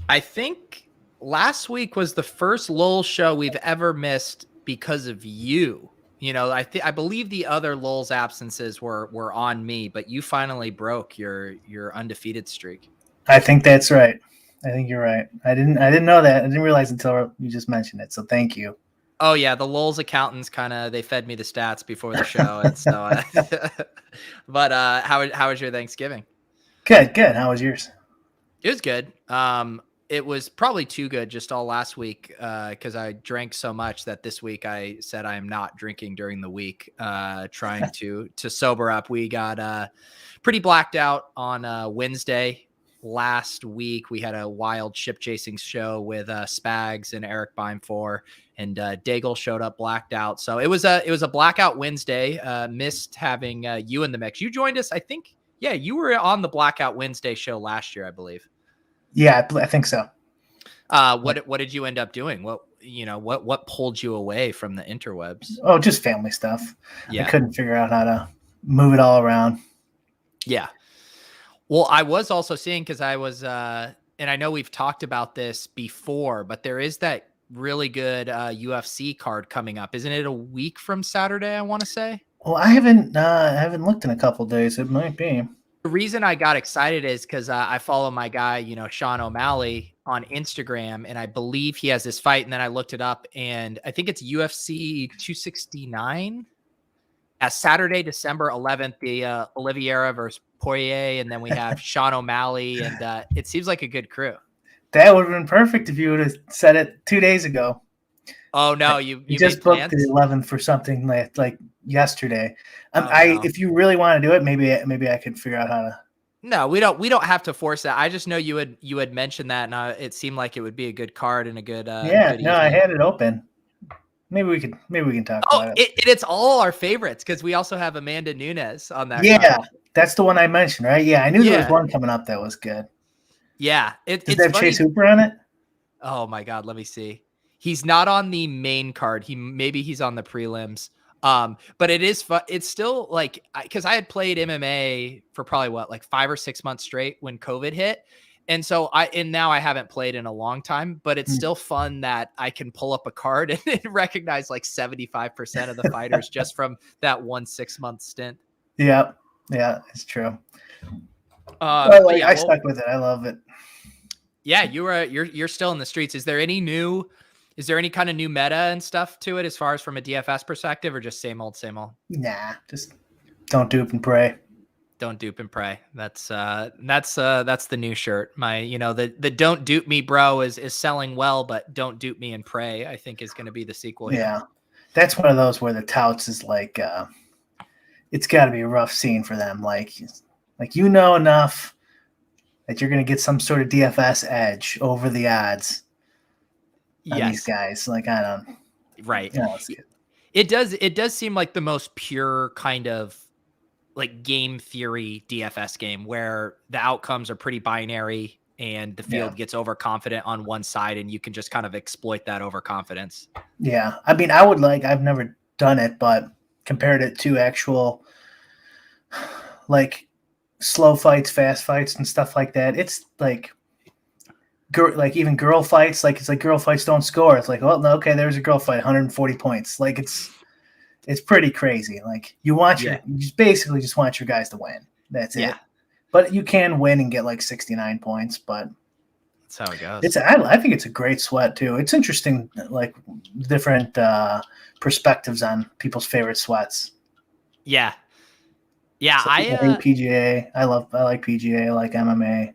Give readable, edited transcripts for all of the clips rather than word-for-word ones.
I think last week was the first Lowell show we've ever missed because of you. I believe the other Lowell's absences were on me, but you finally broke your undefeated streak. I think that's right. I think you're right. I didn't know that. I didn't realize until you just mentioned it. So thank you. Oh yeah, the Lowell's accountants they fed me the stats before the show, and so. But how was your Thanksgiving? Good. How was yours? It was good. It was probably too good just all last week because I drank so much that this week I said I am not drinking during the week, trying to sober up. We got pretty blacked out on Wednesday last week. We had a wild ship chasing show with Spags and Eric Beimfor, and Daigle showed up blacked out. So it was a blackout Wednesday. Missed having you in the mix. You joined us, I think. Yeah, you were on the Blackout Wednesday show last year, I believe. Yeah, I think so. What did you end up doing? What pulled you away from the interwebs? Oh, just family stuff. Yeah. I couldn't figure out how to move it all around. Yeah. Well, I was also seeing because I was, and I know we've talked about this before, but there is that really good UFC card coming up. Isn't it a week from Saturday? I want to say. Well, I haven't looked in a couple of days. It might be. The reason I got excited is because I follow my guy, Sean O'Malley on Instagram, and I believe he has this fight. And then I looked it up, and I think it's UFC 269 at Saturday, December 11th, the Oliveira versus Poirier, and then we have Sean O'Malley, and it seems like a good crew. That would have been perfect if you would have said it 2 days ago. Oh no, you just booked the 11th for something like yesterday. No. If you really want to do it, maybe I could figure out how to. No, we don't have to force that. I just know you had mentioned that, and it seemed like it would be a good card and a good. Good evening. I had it open. Maybe we can talk about it. It's all our favorites because we also have Amanda Nunes on that. Yeah, card. That's the one I mentioned, right? Yeah, I knew there was one coming up that was good. Yeah, does it have Chase Hooper on it? Oh my God, let me see. He's not on the main card. Maybe he's on the prelims. But it is fun. It's still like, because I had played MMA for probably 5 or 6 months straight when COVID hit. And so now I haven't played in a long time, but it's still fun that I can pull up a card and recognize 75% of the fighters just from that 1 6-month stint. Yeah, it's true. I stuck with it. I love it. Yeah, you're still in the streets. Is there any kind of new meta and stuff to it as far as from a DFS perspective, or just same old, same old? Nah, just don't dupe and pray. Don't dupe and pray. That's the new shirt. My, the don't dupe me, bro, is selling well, but don't dupe me and pray, I think, is going to be the sequel here. Yeah, that's one of those where the touts is it's got to be a rough scene for them. Like enough that you're going to get some sort of DFS edge over the odds. Yes. These guys, I don't. Right. It does seem like the most pure kind of game theory DFS game where the outcomes are pretty binary and the field gets overconfident on one side and you can just kind of exploit that overconfidence. Yeah. I mean, I've never done it, but compared it to actual slow fights, fast fights and stuff like that. It's even girl fights, it's girl fights don't score. It's okay, there's a girl fight, 140 points. It's pretty crazy. You just basically just want your guys to win. That's it. But you can win and get 69 points, but that's how it goes. I think it's a great sweat too. It's interesting, different perspectives on people's favorite sweats. Yeah. Yeah. I hate PGA. I like PGA. I like MMA.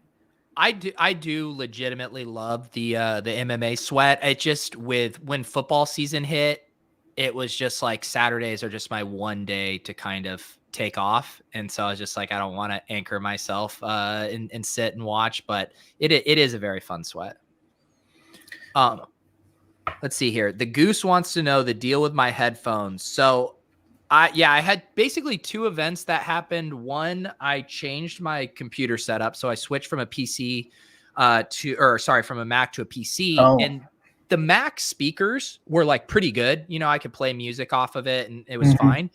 I do legitimately love the MMA sweat. It just when football season hit, it was just Saturdays are just my one day to kind of take off. And so I was just I don't want to anchor myself and sit and watch, but it is a very fun sweat. Let's see here. The Goose wants to know the deal with my headphones. So I had basically 2 events that happened. One, I changed my computer setup. So I switched from a PC from a Mac to a PC. Oh. And the Mac speakers were pretty good. I could play music off of it and it was fine.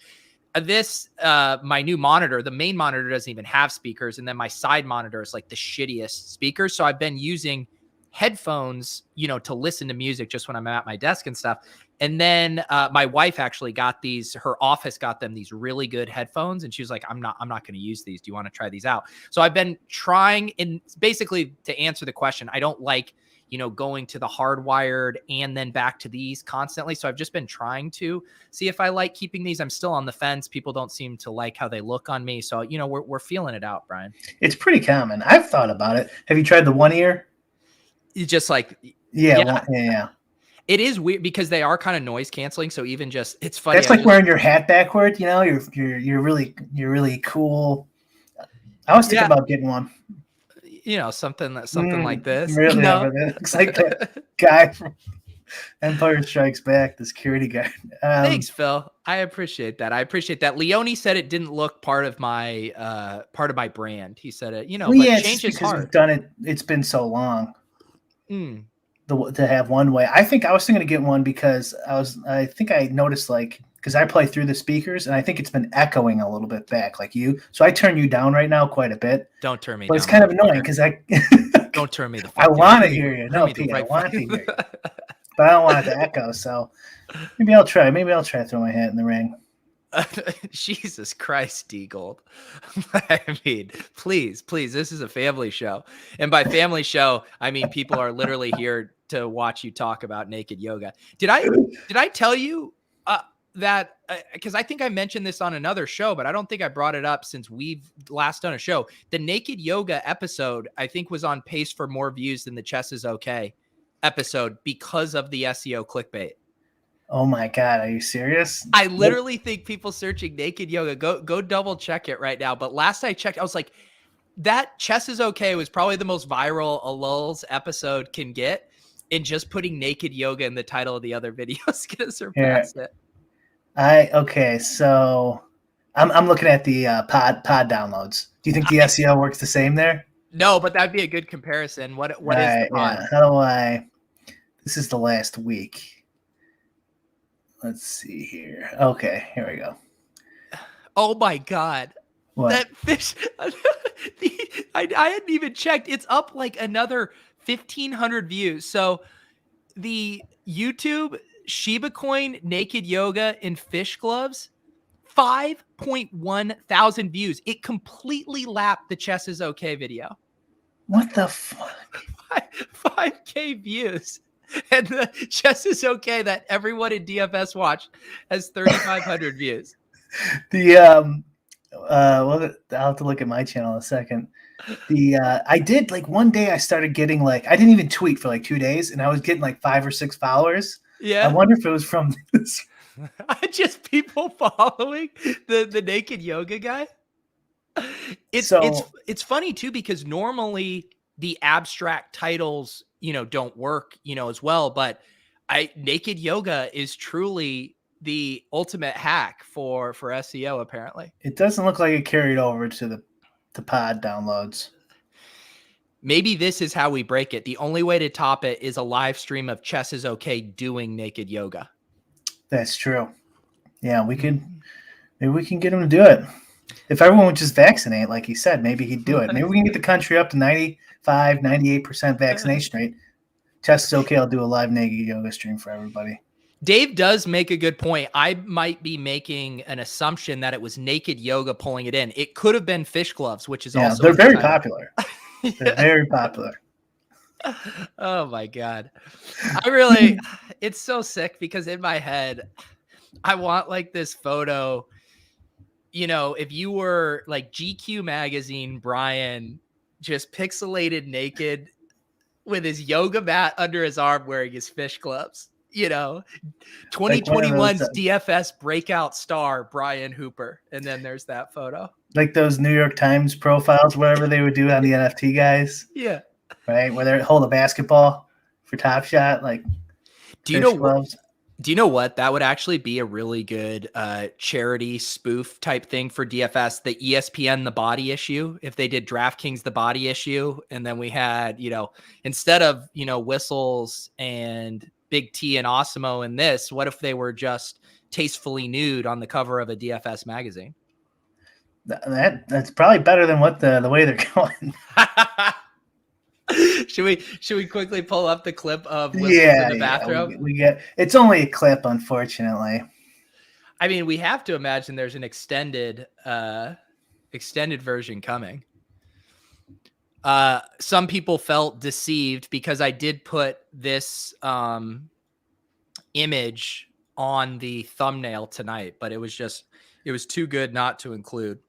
My new monitor, the main monitor doesn't even have speakers. And then my side monitor is the shittiest speakers. So I've been using headphones, to listen to music just when I'm at my desk and stuff. And then my wife actually got her office got them these really good headphones. And she was like, I'm not going to use these. Do you want to try these out? So I've been trying, and basically to answer the question, I don't like, going to the hardwired and then back to these constantly. So I've just been trying to see if I like keeping these. I'm still on the fence. People don't seem to like how they look on me. So, we're feeling it out, Brian. It's pretty common. I've thought about it. Have you tried the one ear? You just like, yeah. It is weird because they are kind of noise canceling. So even just, it's funny. That's like wearing your hat backward. You're really cool. I was thinking about getting one. Something like this. Really, it looks like that guy from Empire Strikes Back, the security guard. Thanks, Phil. I appreciate that. Leone said it didn't look part of my brand. He said it, but change is hard. We've done it. It's been so long. To have one way. I think I was thinking to get one because I think I noticed because I play through the speakers and I think it's been echoing a little bit back like you. So I turn you down right now quite a bit. Don't turn me down. But it's kind of annoying because don't turn me the fuck I want to hear you. No, Pete, I want to hear you. But I don't want it to echo. So maybe I'll try to throw my hat in the ring. Jesus Christ, D Gold. I mean, please, this is a family show. And by family show, I mean people are literally here to watch you talk about naked yoga. Did I tell you that because I think I mentioned this on another show, but I don't think I brought it up since we've last done a show. The naked yoga episode, I think, was on pace for more views than the Chess is Okay episode because of the SEO clickbait. Oh my God, are you serious? I literally think people searching naked yoga, go double check it right now. But last I checked, I was like, that Chess is Okay was probably the most viral a Lulz episode can get. And just putting naked yoga in the title of the other video is going to surpass it. So I'm looking at the pod downloads. Do you think the SEO works the same there? No, but that'd be a good comparison. What is the pod? Yeah. How do I? This is the last week. Let's see here. Okay, here we go. Oh my God. What? That fish. I hadn't even checked. It's up like another 1,500 views. So the YouTube Shiba Coin naked yoga in fish gloves, 5.1 thousand views. It completely lapped the Chess is Okay video. What the fuck? 5K views. And the Chess is Okay that everyone in DFS watched has 3,500 views. Well, I'll have to look at my channel in a second. I did one day I started getting I didn't even tweet for 2 days and I was getting 5 or 6 followers. Yeah. I wonder if it was from this. Just people following the naked yoga guy. It's funny too, because normally the abstract titles, don't work, as well. But naked yoga is truly the ultimate hack for SEO, apparently. It doesn't look like it carried over to the pod downloads. Maybe this is how we break it. The only way to top it is a live stream of Chess is Okay doing naked yoga. That's true. Yeah, maybe we can get him to do it. If everyone would just vaccinate, like he said, maybe he'd do it. Maybe we can get the country up to 95, 98% vaccination rate. Chess is Okay. I'll do a live naked yoga stream for everybody. Dave does make a good point. I might be making an assumption that it was naked yoga pulling it in. It could have been fish gloves, which is also they're very popular. They're very popular. Oh my God. It's so sick because in my head, I want this photo, if you were GQ magazine, Brian, just pixelated naked with his yoga mat under his arm wearing his fish gloves. 2021's DFS breakout star, Brian Hooper. And then there's that photo. Like those New York Times profiles, whatever they would do on the NFT guys. Yeah. Right? Where they hold a basketball for Top Shot. Do you know what? That would actually be a really good charity spoof type thing for DFS. The ESPN, the body issue. If they did Draftkings, the body issue. And then we had, instead of, whistles and Big T and Osimo in this, what if they were just tastefully nude on the cover of a DFS magazine? That's probably better than what the way they're going. should we quickly pull up the clip of whistles in the bathroom? We get it's only a clip, unfortunately. I mean, we have to imagine there's an extended version coming. Some people felt deceived because I did put this image on the thumbnail tonight, but it was too good not to include.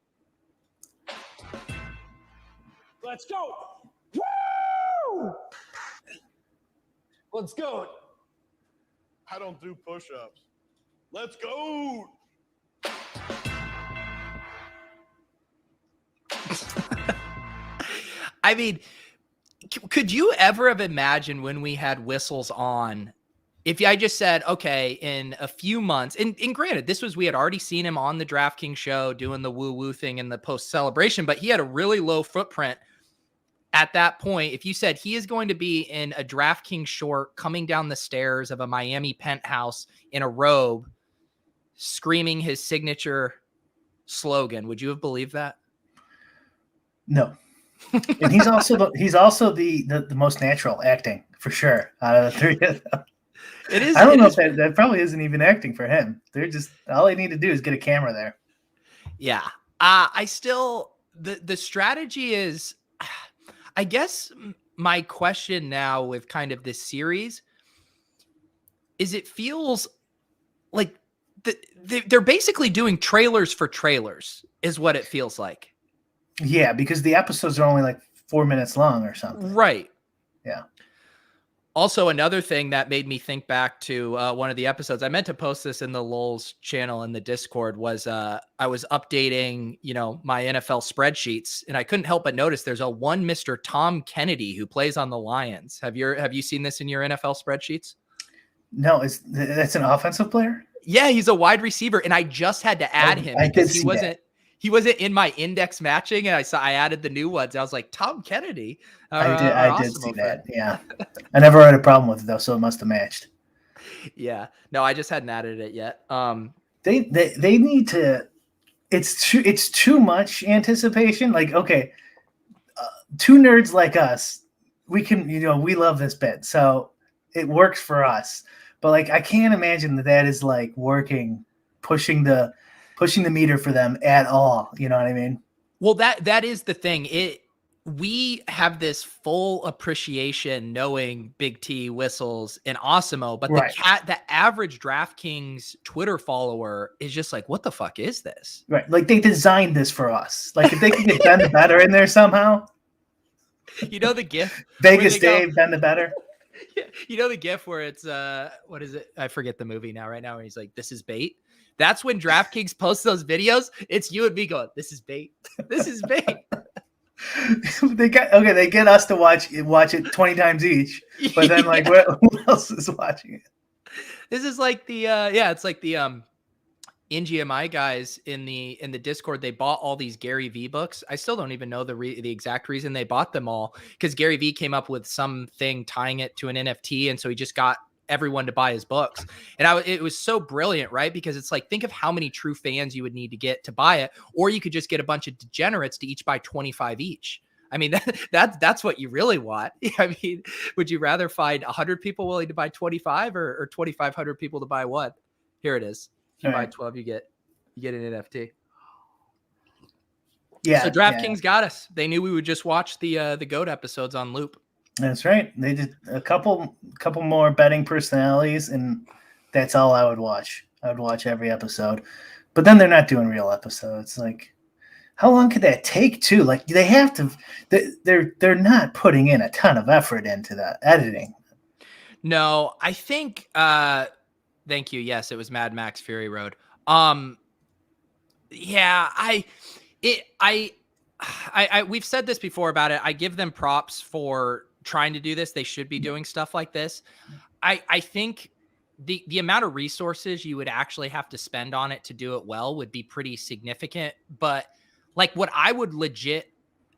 Let's go. Woo! Let's go. I don't do push-ups. Let's go. I mean, could you ever have imagined when we had whistles on, if I just said, okay, in a few months, and granted, we had already seen him on the Draftkings show doing the woo-woo thing in the post-celebration, but he had a really low footprint at that point. If you said he is going to be in a Draftkings short coming down the stairs of a Miami penthouse in a robe, screaming his signature slogan, would you have believed that? No. And he's also the most natural acting for sure out of the three of them. It is. I don't know if that probably isn't even acting for him. They're just all they need to do is get a camera there. Yeah. I still the strategy is, I guess my question now with kind of this series is it feels like they're basically doing trailers for trailers is what it feels like. Yeah, because the episodes are only like 4 minutes long or something. Right. Yeah. Also, another thing that made me think back to one of the episodes, I meant to post this in the Lulz channel in the Discord, was I was updating, my NFL spreadsheets, and I couldn't help but notice there's a one Mr. Tom Kennedy who plays on the Lions. Have you seen this in your NFL spreadsheets? No, that's an offensive player? Yeah, he's a wide receiver, and I just had to add him because he wasn't in my index matching, and I added the new ones. I was like, Tom Kennedy. I did see that. Yeah, I never had a problem with it though, so it must have matched. Yeah, no, I just hadn't added it yet. They need to. It's too much anticipation. Like, okay, two nerds like us, we can we love this bit, so it works for us. But like, I can't imagine that is like working, pushing the meter for them at all. You know what I mean? Well, that is the thing. We have this full appreciation knowing Big T, Whistles, and Osimo, but right. the average DraftKings Twitter follower is just like, what the fuck is this? Right. Like, they designed this for us. Like, if they could get Ben the Better in there somehow. You know the GIF? Vegas Dave, Ben the Better. You know the GIF where it's, what is it? I forget the movie right now, where he's like, this is bait. That's when DraftKings posts those videos. It's you and me going, this is bait. This is bait. They get us to watch it 20 times each, but then like who else is watching it? This is like the it's like the NGMI guys in the Discord. They bought all these Gary V books. I still don't even know the exact reason they bought them all, because Gary V came up with something tying it to an NFT, and so he just got everyone to buy his books. And it was so brilliant, right? Because it's like, think of how many true fans you would need to get to buy it, or you could just get a bunch of degenerates to each buy 25 each. I mean, that's what you really want. I mean, would you rather find 100 people willing to buy 25 or 2,500 people to buy one? Here it is. You buy 12, you get an NFT. Yeah. So DraftKings got us. They knew we would just watch the GOAT episodes on loop. That's right. They did a couple more betting personalities, and that's all I would watch. I would watch every episode. But then they're not doing real episodes. Like, how long could that take too? Like, they have to they're not putting in a ton of effort into that editing. No, I think thank you. Yes, it was Mad Max Fury Road. Yeah, we've said this before about it. I give them props for trying to do this. They should be doing stuff like this. I think the amount of resources you would actually have to spend on it to do it well would be pretty significant. But like, what I would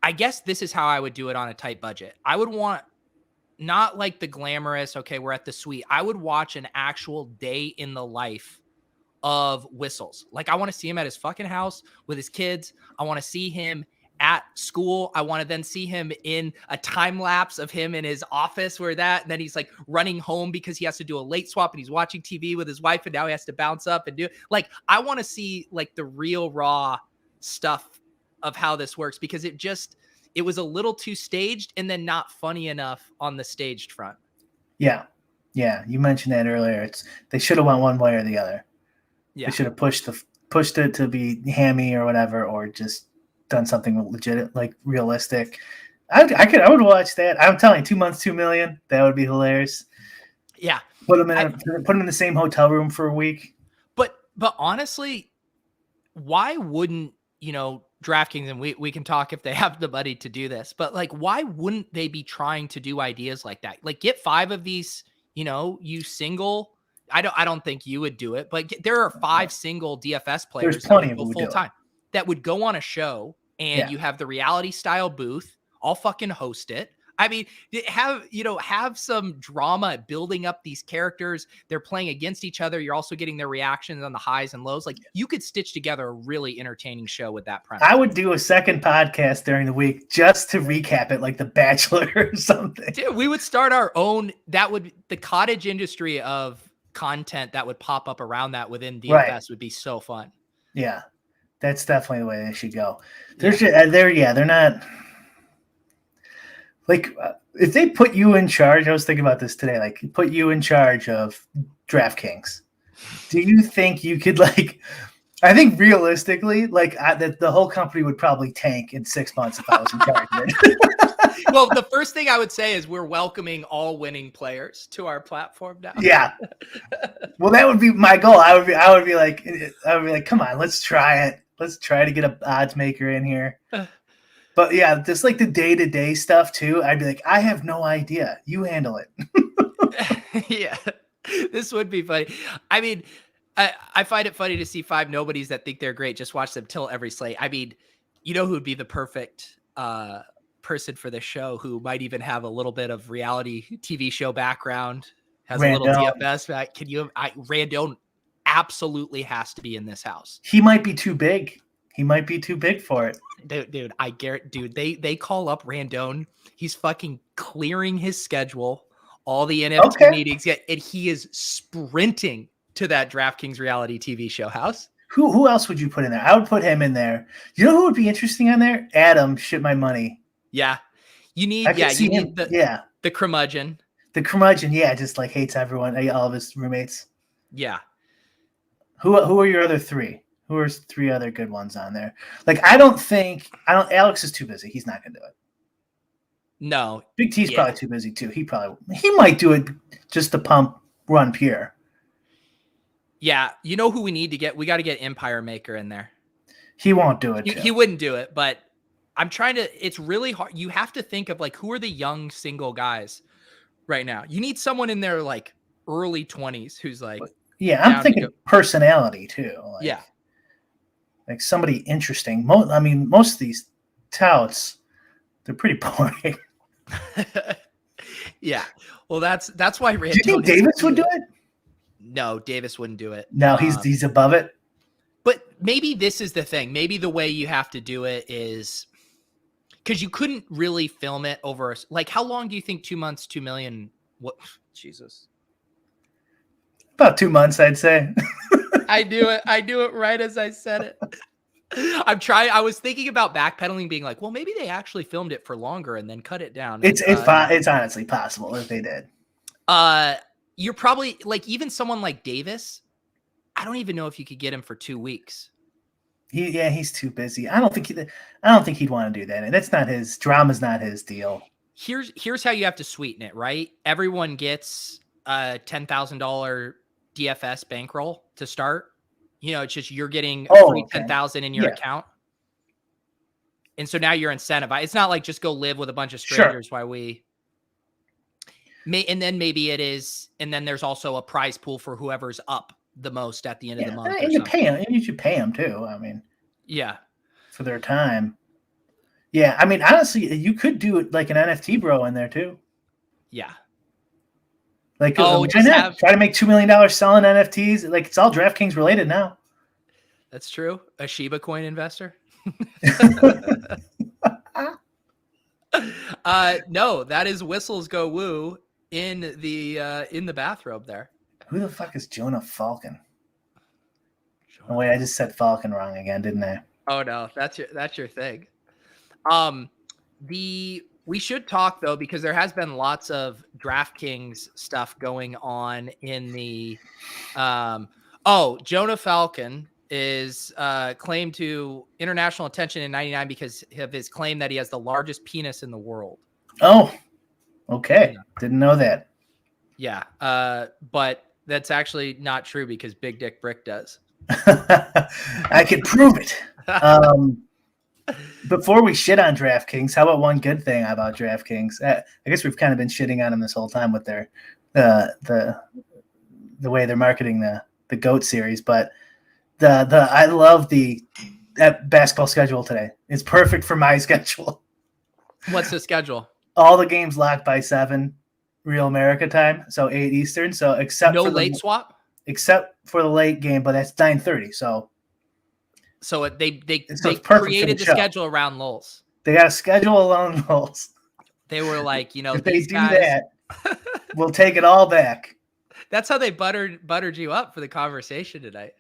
I guess this is how I would do it on a tight budget. I would want not like the glamorous, okay, we're at the suite. I would watch an actual day in the life of Whistles. Like, I want to see him at his fucking house with his kids. I want to see him at school. I want to then see him in a time lapse of him in his office and then he's like running home because he has to do a late swap and he's watching TV with his wife and now he has to bounce up and do like, I want to see like the real raw stuff of how this works because it was a little too staged and then not funny enough on the staged front. Yeah. Yeah. You mentioned that earlier. They should have went one way or the other. Yeah. They should have pushed it to be hammy or whatever, or just done something legit, like realistic. I would watch that. I'm telling you, 2 months, $2 million. That would be hilarious. Yeah. Put them in the same hotel room for a week. But honestly, why wouldn't, DraftKings, and we can talk if they have the money to do this, but like, why wouldn't they be trying to do ideas like that? Like get 5 of these, you single. I don't think you would do it, but there are 5 single DFS players. There's plenty of them full time that would go on a show and you have the reality style booth. I'll fucking host it. I mean, have some drama building up these characters. They're playing against each other. You're also getting their reactions on the highs and lows. Like you could stitch together a really entertaining show with that premise. I would do a second podcast during the week just to recap it, like The Bachelor or something. Dude, we would start our own. The cottage industry of content that would pop up around that within DFS would be so fun. Yeah, that's definitely the way they should go. They're not. Like, if they put you in charge, I was thinking about this today, like, put you in charge of DraftKings, do you think you could, like, I think realistically, like, the whole company would probably tank in 6 months if I was in charge of it. Well, the first thing I would say is we're welcoming all winning players to our platform now. Yeah. Well, that would be my goal. I would be like, come on, let's try it. Let's try to get an odds maker in here. But yeah, just like the day-to-day stuff too, I'd be like, I have no idea. You handle it. Yeah, this would be funny. I mean, I find it funny to see 5 nobodies that think they're great. Just watch them till every slate. I mean, who would be the perfect person for the show who might even have a little bit of reality TV show background, has a little DFS. Randone absolutely has to be in this house. He might be too big. He might be too big for it. Dude, they call up Randone. He's fucking clearing his schedule, all the NFT meetings, and he is sprinting to that DraftKings reality TV show house. Who else would you put in there? I would put him in there. You know who would be interesting on there? Adam, shit my money. Yeah. You need the curmudgeon. The curmudgeon, just like hates everyone, all of his roommates. Yeah. Who are your other 3? Who are 3 other good ones on there? Like, Alex is too busy. He's not going to do it. No. Big T's probably too busy too. He might do it just to run pure. Yeah. You know who we need to get? We got to get Empire Maker in there. He won't do it. He wouldn't do it, but I'm trying to, it's really hard. You have to think of like, who are the young single guys right now? You need someone in their like early 20s who's like, I'm thinking personality too. Like, like somebody interesting. Most of these touts, they're pretty boring. Yeah. Well, that's why Randone. Do you think Davis would do it? No, Davis wouldn't do it. No, he's above it. But maybe this is the thing. Maybe the way you have to do it is because you couldn't really film it over. Like, how long do you think 2 months, 2 million? What? Jesus. About 2 months, I'd say. I knew it right as I said it. I was thinking about backpedaling, being like, well, maybe they actually filmed it for longer and then cut it down. It's honestly possible if they did. You're probably like, even someone like Davis, I don't even know if you could get him for 2 weeks. He's too busy. I don't think he'd want to do that. And that's not his drama's not his deal. Here's how you have to sweeten it, right? Everyone gets a $10,000 DFS bankroll to start. It's just you're getting free 10,000 in your account. And so now you're incentivized. It's not like just go live with a bunch of strangers while we may, and then maybe it is. And then there's also a prize pool for whoever's up the most at the end of the month. And you pay them. And you should pay them too. I mean, for their time. Yeah. I mean, honestly, you could do it like an NFT bro in there too. Yeah. Like, try to make $2 million selling NFTs. Like, it's all DraftKings related now. That's true. A Shiba coin investor. No, that is Whistles Go Woo in the bathrobe there. Who the fuck is Jonah Falcon? Oh wait, I just said Falcon wrong again, didn't I? Oh no, that's your thing. We should talk though, because there has been lots of Draftkings stuff going on in the Jonah Falcon is claimed to international attention in 99 because of his claim that he has the largest penis in the world. Oh, okay. Yeah. Didn't know that. Yeah. But that's actually not true because Big Dick Bric does. I can prove it. Before we shit on DraftKings, how about one good thing about DraftKings? I guess we've kind of been shitting on them this whole time with their the way they're marketing the GOAT series, but I love that basketball schedule today. It's perfect for my schedule. What's the schedule? All the games locked by 7 Real America time, so 8 Eastern. So except no for late swap, except for the late game, but that's 9:30. So they created the schedule around Lulz. They got a schedule around Lulz. They were like, if they do that, we'll take it all back. That's how they buttered you up for the conversation tonight.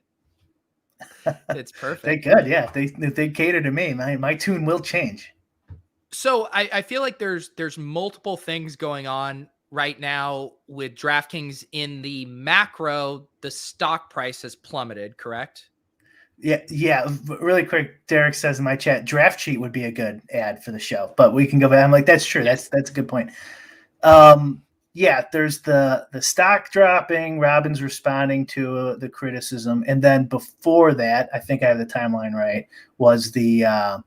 It's perfect. They could, yeah. If they cater to me, my tune will change. So I feel like there's multiple things going on right now with DraftKings. In the macro, the stock price has plummeted, correct? Yeah. Really quick, Derek says in my chat, Draft Sheet would be a good ad for the show, but we can go back. I'm like, that's true. That's a good point. Yeah, there's the stock dropping, Robin's responding to the criticism, and then before that, I think I have the timeline right, was the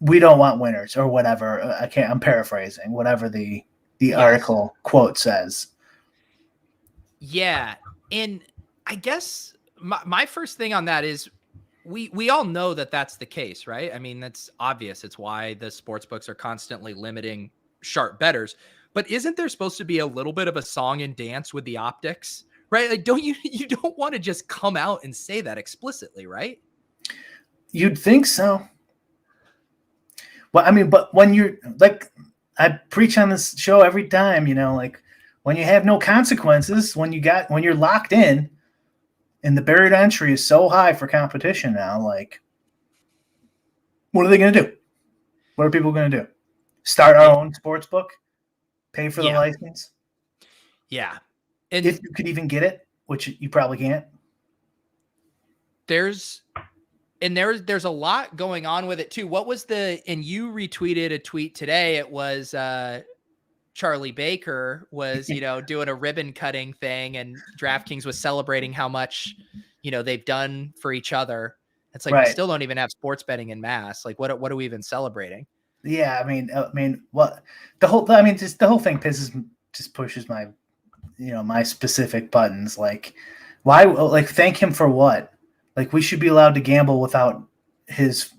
we don't want winners or whatever. I'm paraphrasing whatever the article quote says. Yeah, and I guess my first thing on that is we all know that that's the case, right? I mean, that's obvious. It's why the sports books are constantly limiting sharp bettors. But isn't there supposed to be a little bit of a song and dance with the optics, right? Like, you don't want to just come out and say that explicitly, right? You'd think so. Well, I mean, but when you're like, I preach on this show every time, like when you have no consequences, when you're locked in, and the barrier to entry is so high for competition now, like, what are they going to do? What are people going to do? Start our own sports book? Pay for the license? Yeah. And if you could even get it, which you probably can't. There's a lot going on with it too. What was and you retweeted a tweet today. It was Charlie Baker was, doing a ribbon cutting thing, and DraftKings was celebrating how much, they've done for each other. It's like, right. We still don't even have sports betting in mass. Like, what are we even celebrating? Yeah. I mean, what the whole thing just pushes my, my specific buttons. Like, why, like, thank him for what? Like, we should be allowed to gamble without his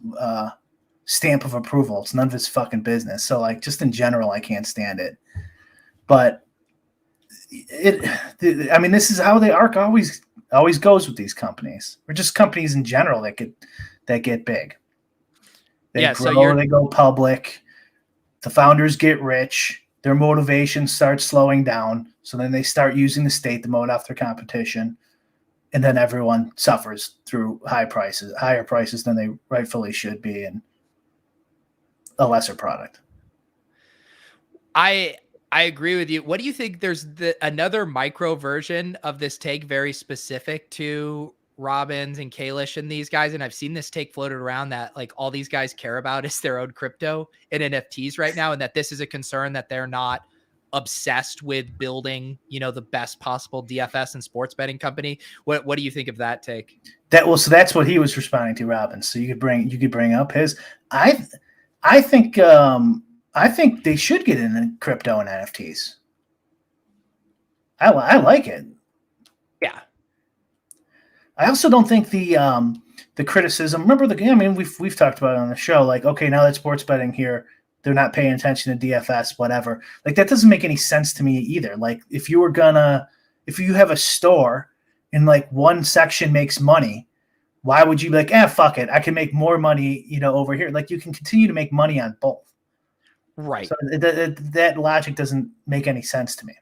stamp of approval. It's none of his fucking business. So, like, just in general, I can't stand it. But this is how the arc always goes with these companies, or just companies in general that get big. They grow, so they go public. The founders get rich. Their motivation starts slowing down. So then they start using the state to moat off their competition. And then everyone suffers through higher prices than they rightfully should be, and a lesser product. I agree with you. What do you think? There's another micro version of this take, very specific to Robbins and Kalish and these guys. And I've seen this take floated around that, like, all these guys care about is their own crypto and NFTs right now. And that this is a concern that they're not obsessed with building, the best possible DFS and sports betting company. What do you think of that take? So that's what he was responding to, Robbins. So you could bring up his. I think they should get into crypto and NFTs. I like it. Yeah. I also don't think the criticism. Remember we've talked about it on the show. Like, okay, now that sports betting here, they're not paying attention to DFS, whatever. Like, that doesn't make any sense to me either. Like, if you have a store and like one section makes money, why would you be like, fuck it, I can make more money, over here? Like, you can continue to make money on both. Right. So that logic doesn't make any sense to me.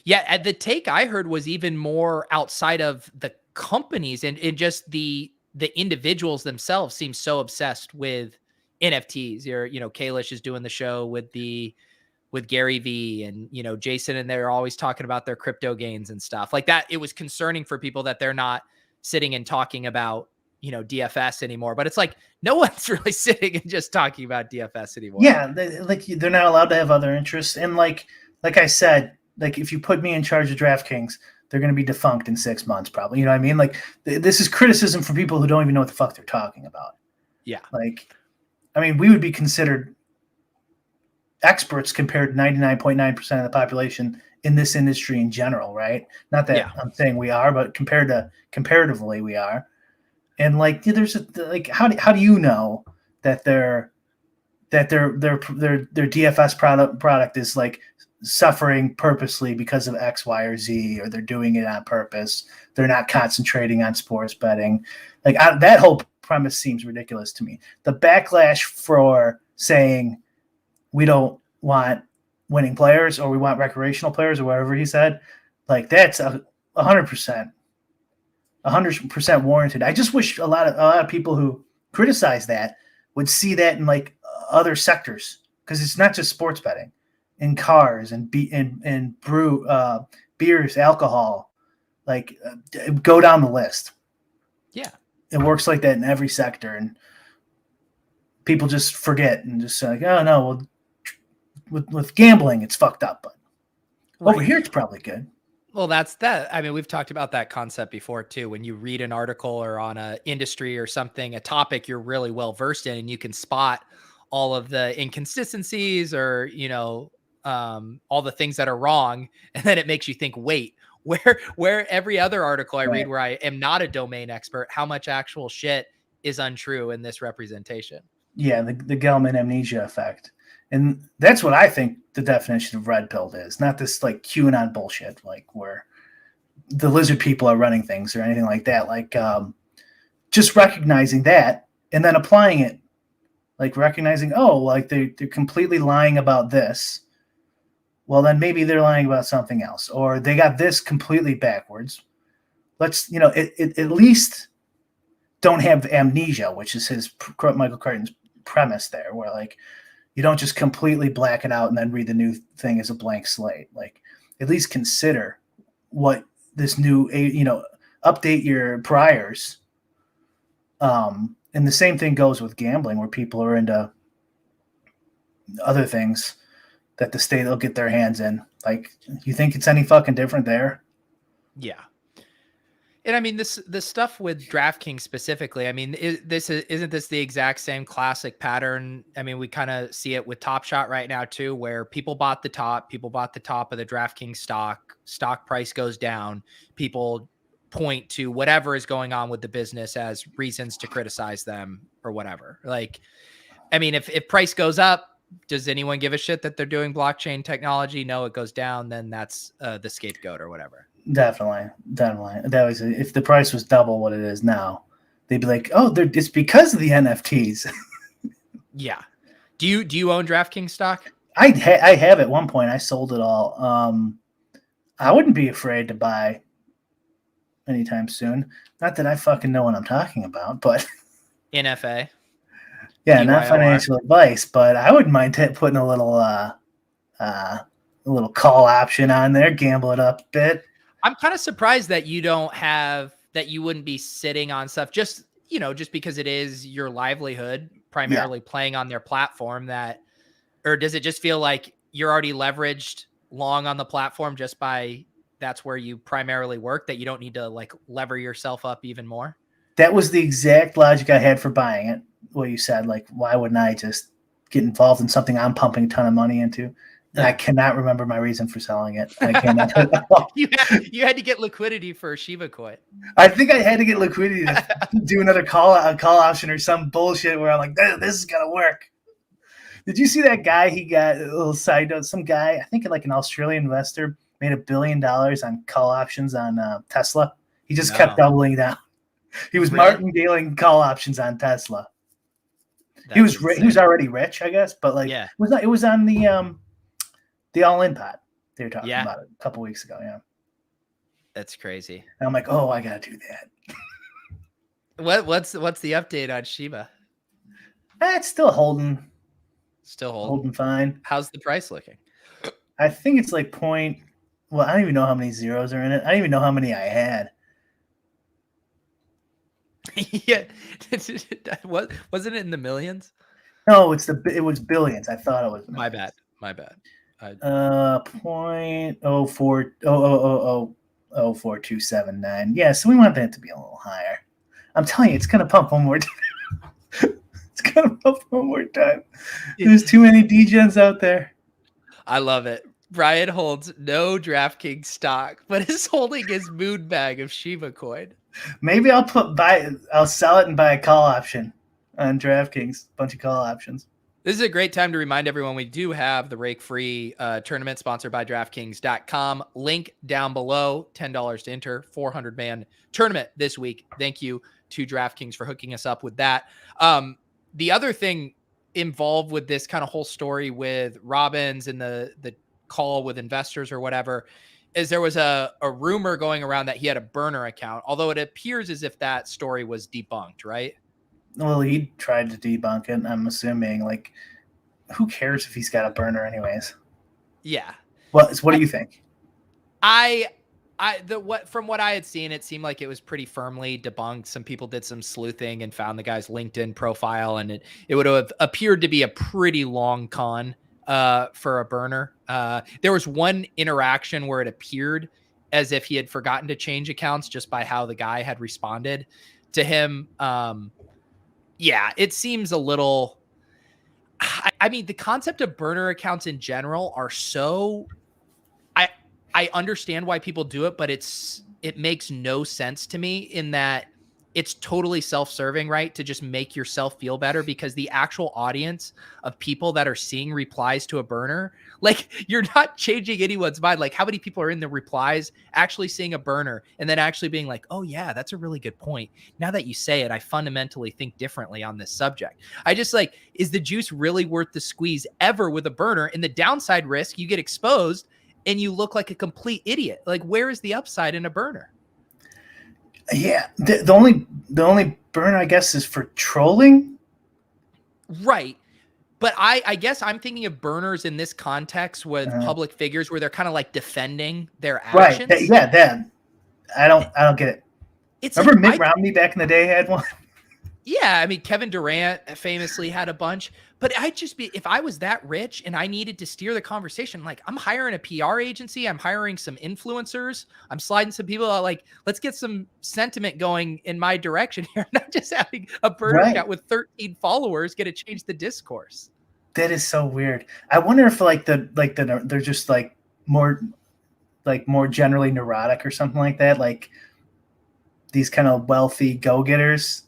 Yeah, and the take I heard was even more outside of the companies and just the individuals themselves seem so obsessed with NFTs. Kalish is doing the show with Gary V and, Jason, and they're always talking about their crypto gains and stuff like that. It was concerning for people that they're not sitting and talking about, DFS anymore, but it's like, no one's really sitting and just talking about DFS anymore. Yeah. They're not allowed to have other interests. And like I said, like if you put me in charge of DraftKings, they're going to be defunct in 6 months, probably. You know what I mean? Like this is criticism from people who don't even know what the fuck they're talking about. Yeah. Like, I mean, we would be considered experts compared to 99.9% of the population in this industry in general, right? Not that I'm saying we are, but comparatively we are. And like, there's how do you know that their DFS product is like suffering purposely because of X, Y, or Z, or they're doing it on purpose? They're not concentrating on sports betting. Like that whole premise seems ridiculous to me. The backlash for saying we don't want winning players or we want recreational players or whatever he said, like that's 100% warranted. I just wish a lot of people who criticize that would see that in like other sectors, because it's not just sports betting, in cars and beers, alcohol, like go down the list. Yeah, it works like that in every sector, and people just forget and just like, oh no, well, with gambling it's fucked up, but over here it's probably good. Well, that's that. I mean, we've talked about that concept before too. When you read an article or on a industry or something, a topic you're really well versed in, and you can spot all of the inconsistencies or, all the things that are wrong. And then it makes you think, wait, where every other article I read where I am not a domain expert, how much actual shit is untrue in this representation? Yeah. The Gelman amnesia effect. And that's what I think the definition of red pilled is, not this like QAnon bullshit, like where the lizard people are running things or anything like that. Like just recognizing that and then applying it, like recognizing, oh, like they're completely lying about this. Well, then maybe they're lying about something else, or they got this completely backwards. Let's, at least don't have amnesia, which is Michael Crichton's premise there, where like, you don't just completely black it out and then read the new thing as a blank slate. Like at least consider what this new, update your priors. And the same thing goes with gambling, where people are into other things that the state will get their hands in. Like, you think it's any fucking different there? Yeah. And I mean, the stuff with DraftKings specifically, I mean, isn't this the exact same classic pattern? I mean, we kind of see it with Top Shot right now too, where people bought the top of the DraftKings stock price goes down. People point to whatever is going on with the business as reasons to criticize them or whatever. Like, I mean, if price goes up, does anyone give a shit that they're doing blockchain technology? No, it goes down, then that's the scapegoat or whatever. Definitely. That was, if the price was double what it is now, they'd be like, "Oh, it's because of the NFTs." Yeah. Do you own DraftKings stock? I have at one point. I sold it all. I wouldn't be afraid to buy anytime soon. Not that I fucking know what I'm talking about, but NFA. Yeah, not financial advice, but I wouldn't mind putting a little call option on there, gamble it up a bit. I'm kind of surprised that you wouldn't be sitting on stuff just because it is your livelihood, primarily playing on their platform, or does it just feel like you're already leveraged long on the platform just by that's where you primarily work, that you don't need to like lever yourself up even more? That was the exact logic I had for buying it. What you said, like, why wouldn't I just get involved in something I'm pumping a ton of money into? And I cannot remember my reason for selling it. I cannot. You had to get liquidity for Shiba Coin. I think I had to get liquidity to do another call option or some bullshit where I'm like, this is gonna work. Did you see that guy? He got a little side note. Some guy, I think like an Australian investor, made $1 billion on call options on Tesla. He just kept doubling down. He was martingaling call options on Tesla. He was already rich, I guess, but like it was on the All In Pod they were talking about it a couple weeks ago. Yeah, that's crazy. And I'm like, oh, I gotta do that. What's the update on Shiba? It's still holding. Still holding fine. How's the price looking? I think it's like point. Well, I don't even know how many zeros are in it. I don't even know how many I had. Yeah, wasn't it in the millions? No, it was billions. I thought it was. My bad. 0.042779. Yeah, so we want that to be a little higher. I'm telling you, it's gonna pump one more time. It's gonna pump one more time. There's too many degens out there. I love it. Brian holds no DraftKings stock, but is holding his moon bag of Shiba coin. Maybe I'll sell it and buy a call option on DraftKings. Bunch of call options. This is a great time to remind everyone we do have the Rake Free tournament sponsored by DraftKings.com. Link down below. $10 to enter. 400-man tournament this week. Thank you to DraftKings for hooking us up with that. The other thing involved with this kind of whole story with Robbins and the call with investors or whatever is there was a rumor going around that he had a burner account, although it appears as if that story was debunked, right? Well, he tried to debunk it. I'm assuming, like, who cares if he's got a burner anyways? Yeah. What do you think? From what I had seen, it seemed like it was pretty firmly debunked. Some people did some sleuthing and found the guy's LinkedIn profile, and it would have appeared to be a pretty long con for a burner. There was one interaction where it appeared as if he had forgotten to change accounts just by how the guy had responded to him. Yeah, it seems a little. I mean, the concept of burner accounts in general are so. I understand why people do it, but it makes no sense to me in that it's totally self-serving, right? To just make yourself feel better, because the actual audience of people that are seeing replies to a burner, like, you're not changing anyone's mind. Like, how many people are in the replies actually seeing a burner and then actually being like, oh yeah, that's a really good point. Now that you say it, I fundamentally think differently on this subject. I just like, is the juice really worth the squeeze ever with a burner? And the downside risk, you get exposed and you look like a complete idiot. Like, where is the upside in a burner? Yeah, the only burner, I guess, is for trolling. Right. But I guess I'm thinking of burners in this context with public figures where they're kind of like defending their actions. Right. I don't get it. Remember Mitt Romney back in the day had one? Yeah, I mean, Kevin Durant famously had a bunch, but if I was that rich and I needed to steer the conversation, like, I'm hiring a PR agency, I'm hiring some influencers, I'm sliding some people out, like, let's get some sentiment going in my direction here, not just having a burner account with 13 followers get to change the discourse. That is so weird. I wonder if they're just like more generally neurotic or something like that, like these kind of wealthy go-getters.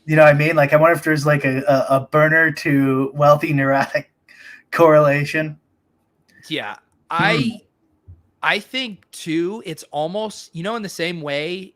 You know what I mean? Like, I wonder if there's like a burner to wealthy neurotic correlation. Yeah. I think too, it's almost, in the same way,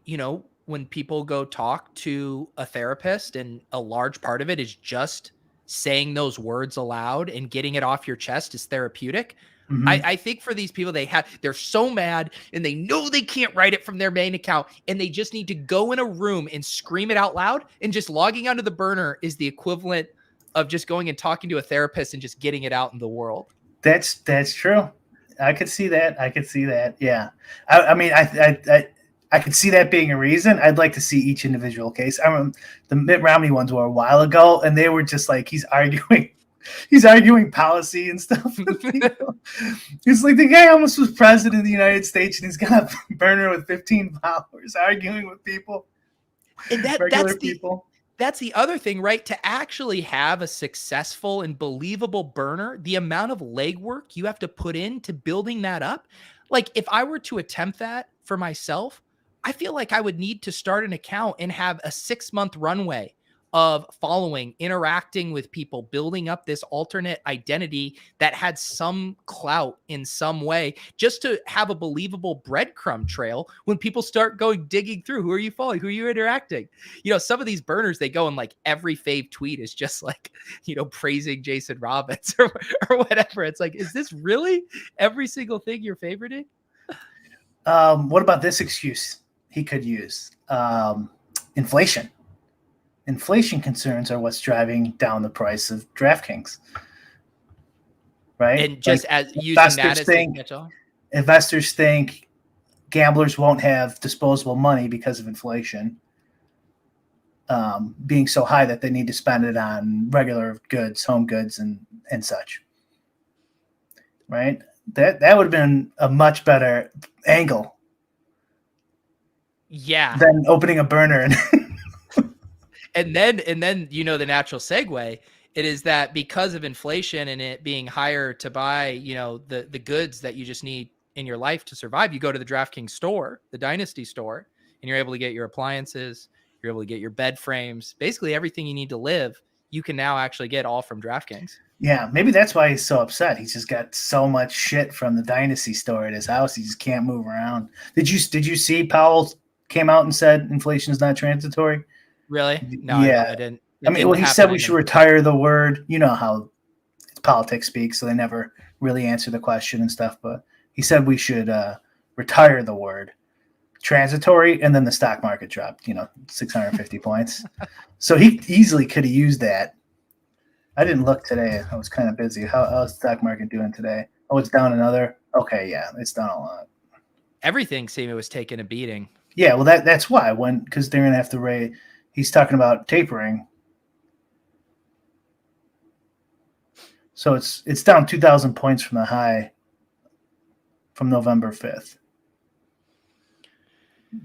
when people go talk to a therapist and a large part of it is just saying those words aloud and getting it off your chest is therapeutic. Mm-hmm. I think for these people, they're so mad and they know they can't write it from their main account and they just need to go in a room and scream it out loud, and just logging onto the burner is the equivalent of just going and talking to a therapist and just getting it out in the world. That's true. I could see that. Yeah. I mean, I could see that being a reason. I'd like to see each individual case. I remember the Mitt Romney ones were a while ago, and they were just like, he's arguing policy and stuff. It's like the guy almost was president of the United States, and he's got a burner with 15 followers arguing with people. And that's the other thing, right? To actually have a successful and believable burner, the amount of legwork you have to put into building that up. Like, if I were to attempt that for myself, I feel like I would need to start an account and have a 6-month runway of following, interacting with people, building up this alternate identity that had some clout in some way, just to have a believable breadcrumb trail when people start digging through. Who are you following? Who are you interacting? Some of these burners, they go and like every fave tweet is just like, praising Jason Robbins or whatever. It's like, is this really every single thing you're favoriting? What about this excuse he could use? Inflation. Inflation concerns are what's driving down the price of DraftKings, right? And just as using that as a catch-all? Investors think gamblers won't have disposable money because of inflation being so high that they need to spend it on regular goods, home goods, and such, right? That would have been a much better angle. Yeah. Than opening a burner and And then the natural segue, it is that because of inflation and it being higher to buy, the goods that you just need in your life to survive, you go to the DraftKings store, the Dynasty store, and you're able to get your appliances, you're able to get your bed frames, basically everything you need to live, you can now actually get all from DraftKings. Yeah, maybe that's why he's so upset. He's just got so much shit from the Dynasty store at his house. He just can't move around. Did you see Powell came out and said inflation is not transitory? Really? No, yeah. I didn't. He said we should retire the word. You know how politics speaks, so they never really answer the question and stuff. But he said we should retire the word transitory, and then the stock market dropped, 650 points. So he easily could have used that. I didn't look today. I was kind of busy. How's the stock market doing today? Oh, it's down another. Okay, yeah, it's down a lot. Everything seemed it was taking a beating. Yeah, well, that's why because they're gonna have to raise. He's talking about tapering. So it's down 2,000 points from the high from November 5th.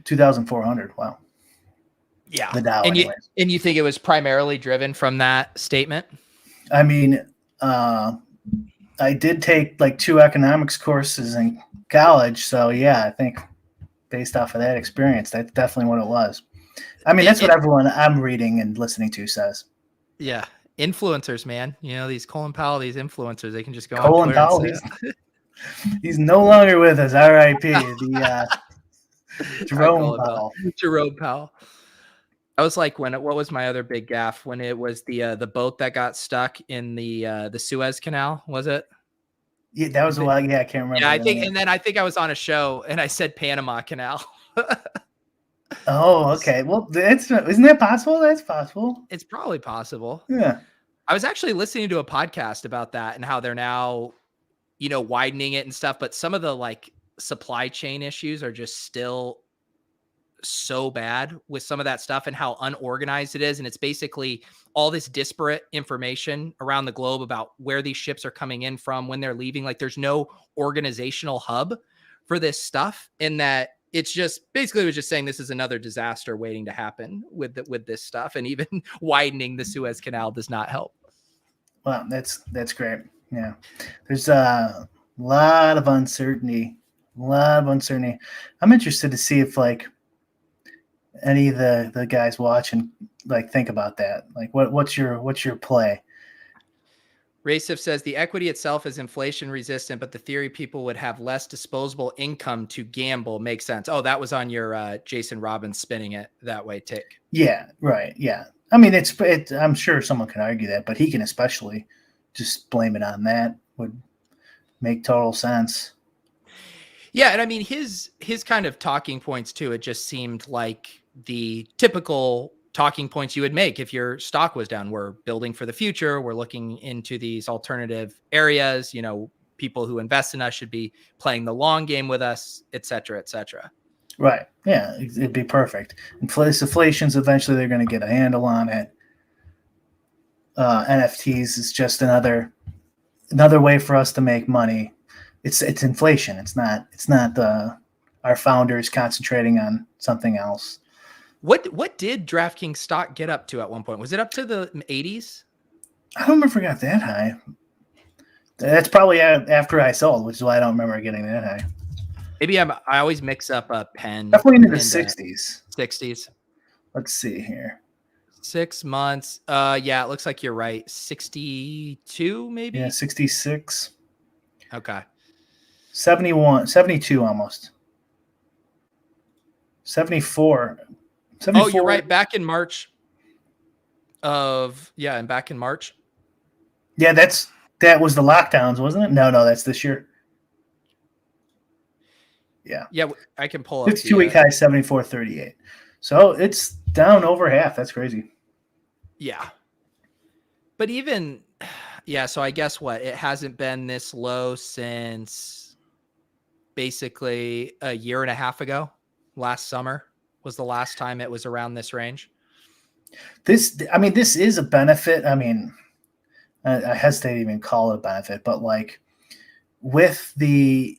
2,400. Wow. Yeah. The Dow, and you think it was primarily driven from that statement? I mean, I did take like 2 economics courses in college. So, yeah, I think based off of that experience, that's definitely what it was. I mean, that's what everyone I'm reading and listening to says. Yeah. Influencers, man. These Colin Powell, these influencers, they can just go Colin on Powell, Twitter he's no longer with us. R.I.P. Jerome Powell. I was like, what was my other big gaffe? When it was the boat that got stuck in the Suez Canal, was it? Yeah, that was a while. Yeah, I can't remember. Yeah, I think I was on a show and I said Panama Canal. Oh, okay. Well, isn't that possible? That's possible. It's probably possible. Yeah. I was actually listening to a podcast about that and how they're now, widening it and stuff. But some of the like supply chain issues are just still so bad with some of that stuff and how unorganized it is. And it's basically all this disparate information around the globe about where these ships are coming in from, when they're leaving. Like there's no organizational hub for this stuff, in that it's just basically it was just saying this is another disaster waiting to happen with this stuff, and even widening the Suez Canal does not help. Well, that's great. Yeah, there's a lot of uncertainty. I'm interested to see if like any of the guys watch and like think about that. Like, what's your play? Racif says the equity itself is inflation resistant, but the theory people would have less disposable income to gamble makes sense. Oh, that was on your Jason Robbins spinning it that way take. Yeah, right. Yeah. I mean, I'm sure someone can argue that, but he can especially just blame it on that. Would make total sense. Yeah, and I mean his kind of talking points too, it just seemed like the typical talking points you would make if your stock was down. We're building for the future. We're looking into these alternative areas. People who invest in us should be playing the long game with us, et cetera, et cetera. Right. Yeah, it'd be perfect. Inflation's eventually they're going to get a handle on it. NFTs is just another way for us to make money. It's inflation. It's not our founders concentrating on something else. What did DraftKings stock get up to at one point? Was it up to the 80s? I don't remember if it got that high. That's probably after I sold, which is why I don't remember getting that high. Maybe I always mix up a pen. Definitely into the 60s. 60s. Let's see here. 6 months. Yeah, it looks like you're right. 62, maybe? Yeah, 66. Okay. 71, 72 almost. 74. Oh, you're right. Back in March and back in March. Yeah, that was the lockdowns, wasn't it? No, that's this year. Yeah. Yeah, I can pull up 52-week high, 74.38. So it's down over half. That's crazy. Yeah. But even, yeah, so I guess it hasn't been this low since basically a year and a half ago. Last summer was the last time it was around this range. This is a benefit. I mean, I hesitate to even call it a benefit, but like with the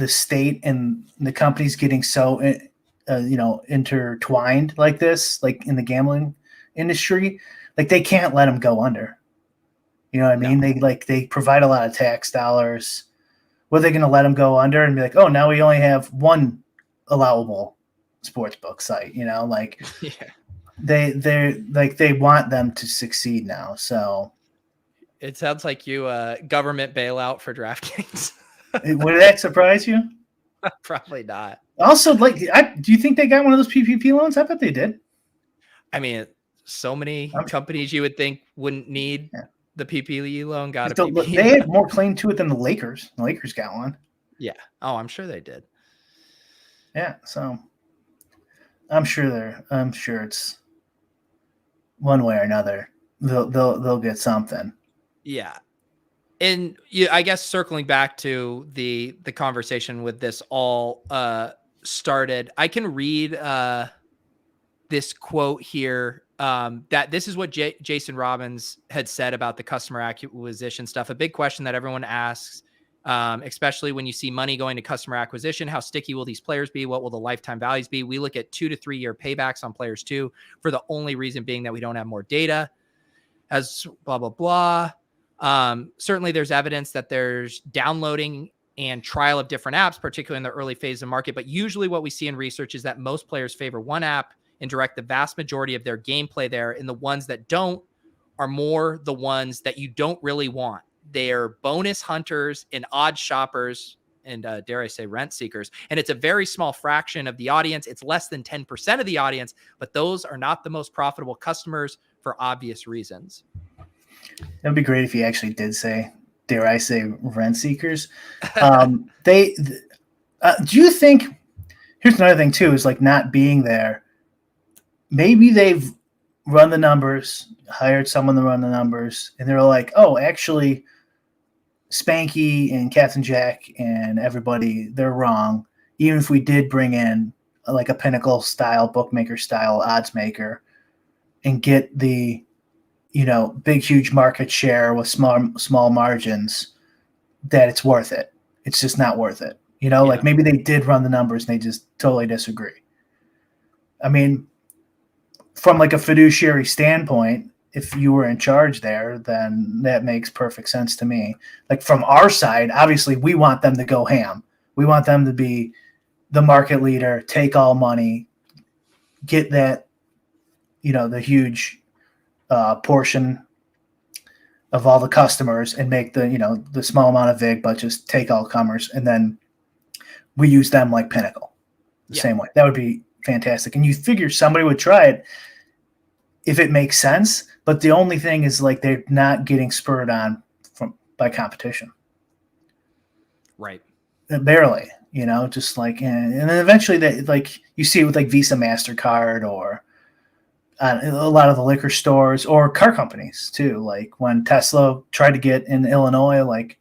state and the companies getting so intertwined like this, like in the gambling industry, like they can't let them go under. You know what I mean? No. They provide a lot of tax dollars. What are they going to let them go under and be like, oh, now we only have one allowable sportsbook site? You know, like they want them to succeed now. So it sounds like you government bailout for DraftKings. Would that surprise you? Probably not. Also, do you think they got one of those PPP loans? I bet they did. I mean, so many companies you would think wouldn't need the PPP loan got a PPP. They had more claim to it than the Lakers. The Lakers got one. Yeah. Oh, I'm sure they did. Yeah. So I'm sure it's one way or another. They'll get something. Yeah. And I guess circling back to the conversation with this all started, I can read this quote here that this is what Jason Robbins had said about the customer acquisition stuff. A big question that everyone asks, especially when you see money going to customer acquisition, how sticky will these players be? What will the lifetime values be? We look at 2 to 3 year paybacks on players too, for the only reason being that we don't have more data, as blah, blah, blah. Certainly there's evidence that there's downloading and trial of different apps, particularly in the early phase of market. But usually what we see in research is that most players favor one app and direct the vast majority of their gameplay there. And the ones that don't are more the ones that you don't really want. They're bonus hunters and odd shoppers and dare I say rent seekers. And it's a very small fraction of the audience. It's less than 10% of the audience, but those are not the most profitable customers for obvious reasons. That'd be great if he actually did say, dare I say, rent seekers. Do you think, here's another thing too, is like not being there. Maybe they've run the numbers, hired someone to run the numbers, and they're like, oh, actually, Spanky and Captain Jack and everybody, they're wrong. Even if we did bring in like a Pinnacle style, bookmaker style odds maker and get the big, huge market share with small margins, that it's worth it. It's just not worth it. Like maybe they did run the numbers and they just totally disagree. I mean, from like a fiduciary standpoint, if you were in charge there, then that makes perfect sense to me. Like from our side, obviously we want them to go ham. We want them to be the market leader, take all money, get that, the huge portion of all the customers and make the small amount of VIG, but just take all comers. And then we use them like Pinnacle the same way. That would be fantastic. And you figure somebody would try it if it makes sense. But the only thing is like, they're not getting spurred on by competition. Right. Barely, just like, and then eventually they like, you see it with like Visa, MasterCard, or a lot of the liquor stores or car companies too. Like when Tesla tried to get in Illinois, like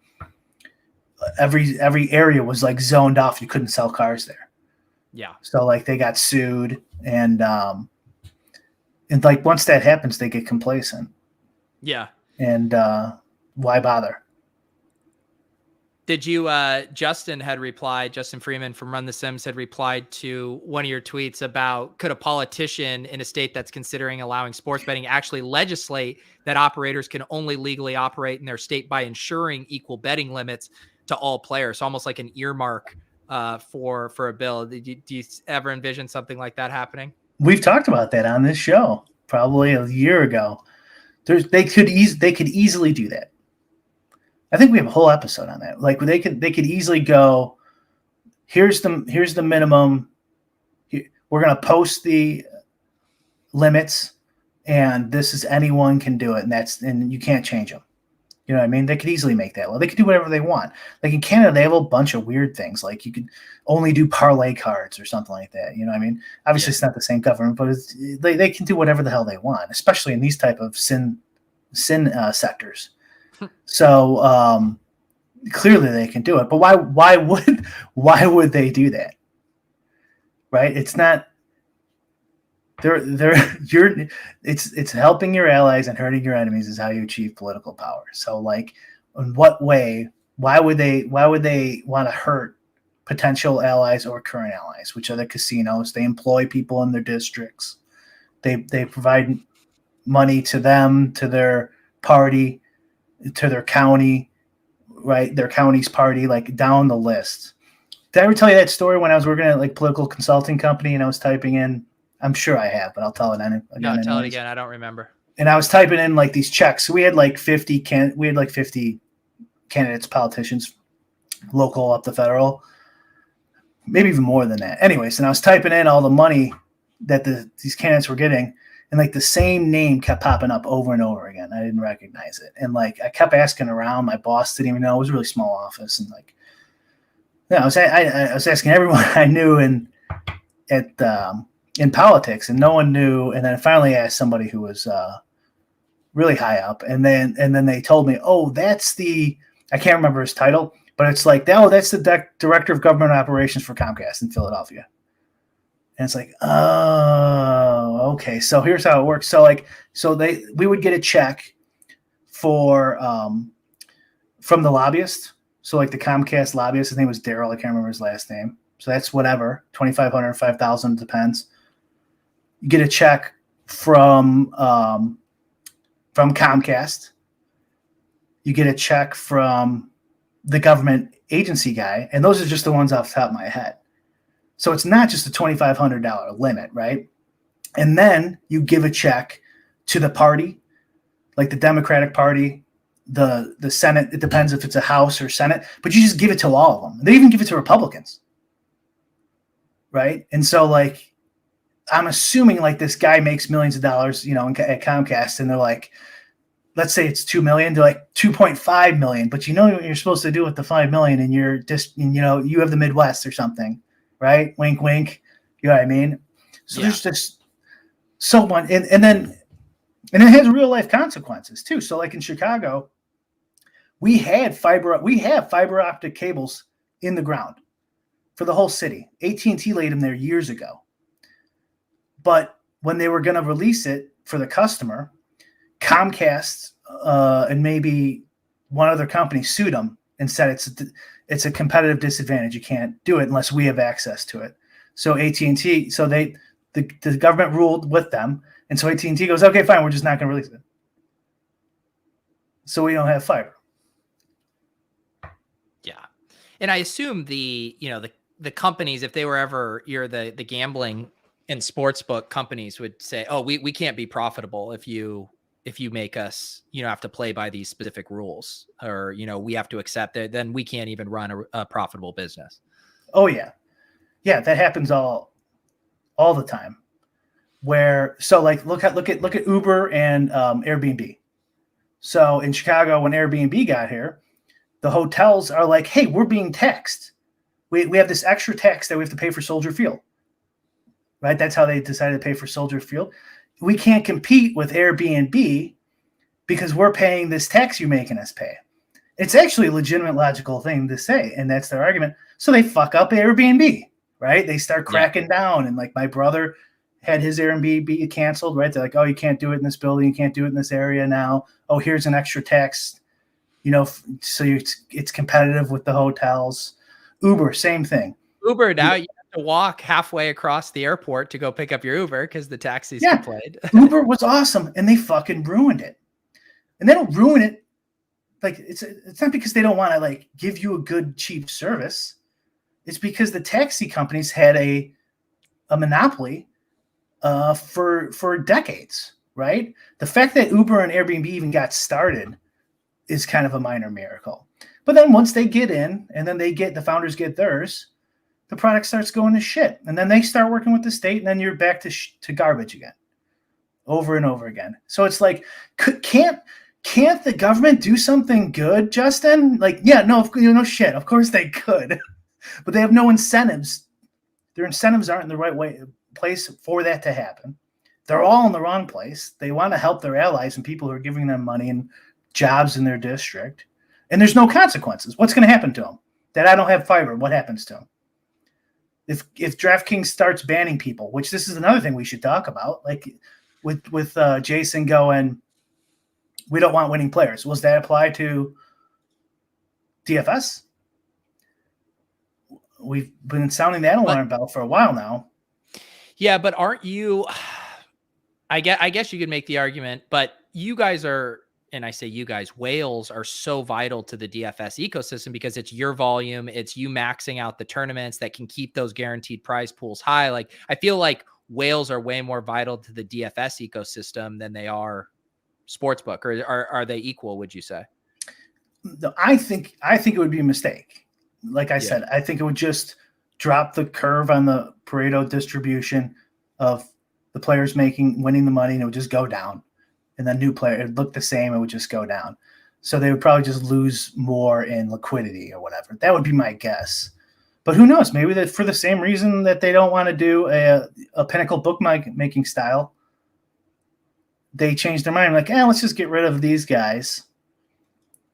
every area was like zoned off. You couldn't sell cars there. Yeah. So like they got sued and like once that happens, they get complacent. Yeah. And why bother? Did you, Justin Freeman from Run the Sims had replied to one of your tweets about, could a politician in a state that's considering allowing sports betting actually legislate that operators can only legally operate in their state by ensuring equal betting limits to all players? So almost like an earmark for a bill. Do you ever envision something like that happening? We've talked about that on this show. probably a year ago. They could easily do that. I think we have a whole episode on that. Like they could easily go, here's the minimum. We're gonna post the limits, and this is anyone can do it, and you can't change them. You know what I mean? They could easily make that law. They could do whatever they want. Like in Canada, they have a bunch of weird things. Like you could only do parlay cards or something like that. You know what I mean? Obviously, It's not the same government, but they can do whatever the hell they want, especially in these type of sin sectors. So clearly they can do it. But why would they do that? Right? It's not. It's helping your allies and hurting your enemies is how you achieve political power. So like in what way, why would they want to hurt potential allies or current allies, which are the casinos? They employ people in their districts. They provide money to them, to their party, to their county, right? Their county's party, like down the list. Did I ever tell you that story when I was working at like political consulting company and I was typing in? I'm sure I have, but I'll tell it again. No, tell it again. I don't remember. And I was typing in like these checks. So we had like 50 candidates, politicians, local up to federal, maybe even more than that. Anyways, and I was typing in all the money that these candidates were getting, and like the same name kept popping up over and over again. I didn't recognize it, and like I kept asking around. My boss didn't even know. It was a really small office, and like, yeah, I was asking everyone I knew in politics, and no one knew. And then I finally asked somebody who was really high up, and then they told me, oh, that's I can't remember his title, but it's like, oh, that's the director of government operations for Comcast in Philadelphia. And it's like, oh, okay. So here's how it works. So we would get a check from the lobbyist. So like the Comcast lobbyist, his name was Daryl. I can't remember his last name. So that's whatever, $2,500, $5,000, depends. You get a check from Comcast. You get a check from the government agency guy, and those are just the ones off the top of my head. So it's not just a $2,500 limit, right? And then you give a check to the party, like the Democratic Party, the Senate. It depends if it's a House or Senate, but you just give it to all of them. They even give it to Republicans, right? And so like, I'm assuming like this guy makes millions of dollars, at Comcast, and they're like, let's say it's 2 million, they're like 2.5 million, but you know what you're supposed to do with the 5 million, and you're just, you have the Midwest or something, right? Wink, wink. You know what I mean? So There's just so much, and it has real life consequences too. So like in Chicago, we have fiber optic cables in the ground for the whole city. AT&T laid them there years ago. But when they were going to release it for the customer, Comcast and maybe one other company sued them and said it's a competitive disadvantage. You can't do it unless we have access to it. So AT&T, the government ruled with them, and so AT&T goes, okay, fine, we're just not going to release it. So we don't have fiber. Yeah, and I assume the companies, if they were ever the gambling and sportsbook companies, would say, oh, we can't be profitable if you make us, have to play by these specific rules, or, we have to accept it, then we can't even run a profitable business. Oh yeah. Yeah. That happens all the time so like, look at Uber and Airbnb. So in Chicago, when Airbnb got here, the hotels are like, hey, we're being taxed. We have this extra tax that we have to pay for Soldier Field. Right? That's how they decided to pay for Soldier Field. We can't compete with Airbnb because we're paying this tax you're making us pay. It's actually a legitimate, logical thing to say, and that's their argument. So they fuck up Airbnb, right? They start cracking down, and like my brother had his Airbnb canceled, right? They're like, oh, you can't do it in this building, you can't do it in this area now. Oh, here's an extra tax, so it's competitive with the hotels. Uber, same thing. Uber, now you have to walk halfway across the airport to go pick up your Uber because the taxis get played. Uber was awesome, and they fucking ruined it. And they don't ruin it. Like it's not because they don't want to like give you a good, cheap service. It's because the taxi companies had a monopoly for decades, right? The fact that Uber and Airbnb even got started is kind of a minor miracle. But then once they get in and then the founders get theirs, the product starts going to shit. And then they start working with the state, and then you're back to garbage again, over and over again. So it's like, can't the government do something good, Justin? Like, yeah, no shit. Of course they could, but they have no incentives. Their incentives aren't in the right place for that to happen. They're all in the wrong place. They want to help their allies and people who are giving them money and jobs in their district. And there's no consequences. What's going to happen to them? That I don't have fiber. What happens to them? If Draftkings starts banning people, which this is another thing we should talk about, like with Jason going, we don't want winning players. Was that apply to DFS? We've been sounding that alarm bell for a while now. Yeah, but aren't you? I guess you could make the argument, but you guys are, and I say you guys, whales are so vital to the DFS ecosystem because it's your volume, it's you maxing out the tournaments that can keep those guaranteed prize pools high. Like, I feel like whales are way more vital to the DFS ecosystem than they are sportsbook, or are they equal, would you say? No, I think it would be a mistake. Like I said, I think it would just drop the curve on the Pareto distribution of the players winning the money, and it would just go down. And then new player, it'd look the same, it would just go down. So they would probably just lose more in liquidity or whatever. That would be my guess. But who knows? Maybe that for the same reason that they don't want to do a Pinnacle bookmaking style, they changed their mind. Like, let's just get rid of these guys.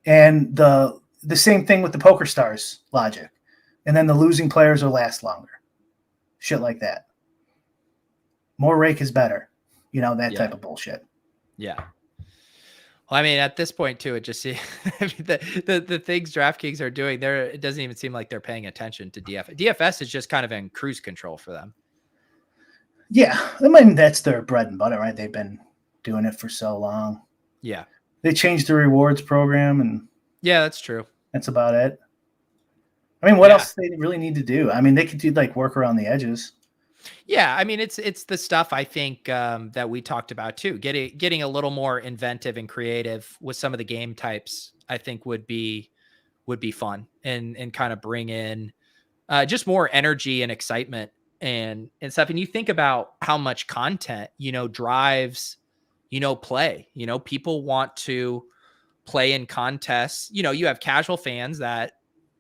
And the same thing with the Poker Stars logic. And then the losing players will last longer. Shit like that. More rake is better. That type of bullshit. Yeah. Well, I mean, at this point too, it just the things DraftKings are doing there, it doesn't even seem like they're paying attention to DFS. DFS is just kind of in cruise control for them. Yeah. I mean, that's their bread and butter, right? They've been doing it for so long. Yeah. They changed the rewards program, and yeah, that's true. That's about it. I mean, what else do they really need to do? I mean, they could do like work around the edges. Yeah, I mean, it's the stuff I think that we talked about too. Getting a little more inventive and creative with some of the game types, I think would be fun and kind of bring in just more energy and excitement and stuff. And you think about how much content drives play. People want to play in contests. You have casual fans that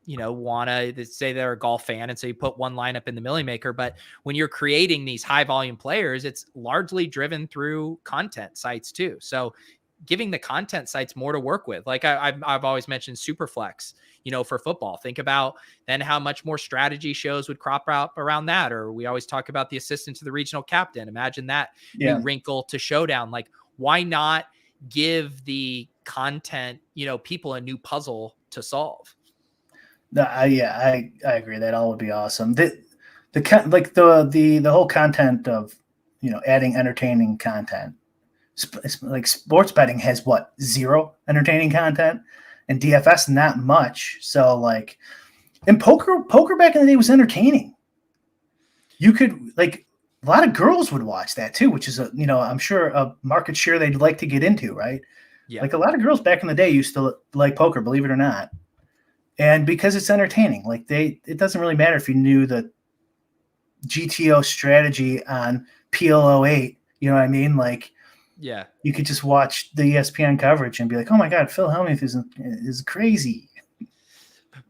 want to say they're a golf fan. And so you put one lineup in the Millie Maker. But when you're creating these high volume players, it's largely driven through content sites too. So giving the content sites more to work with, like I've always mentioned Superflex, for football. Think about then how much more strategy shows would crop up around that. Or we always talk about the assistant to the regional captain. Imagine that new wrinkle to Showdown. Like, why not give the content, people a new puzzle to solve? I agree. That all would be awesome. The whole content of adding entertaining content. Like sports betting has zero entertaining content, and DFS not much. So like, and poker back in the day was entertaining. You could a lot of girls would watch that too, which is I'm sure a market share they'd like to get into, right? Yeah. Like a lot of girls back in the day used to like poker, believe it or not. And because it's entertaining, it doesn't really matter if you knew the GTO strategy on PL08, you know what I mean? Like, yeah, you could just watch the ESPN coverage and be like, oh my God, Phil Hellmuth is crazy.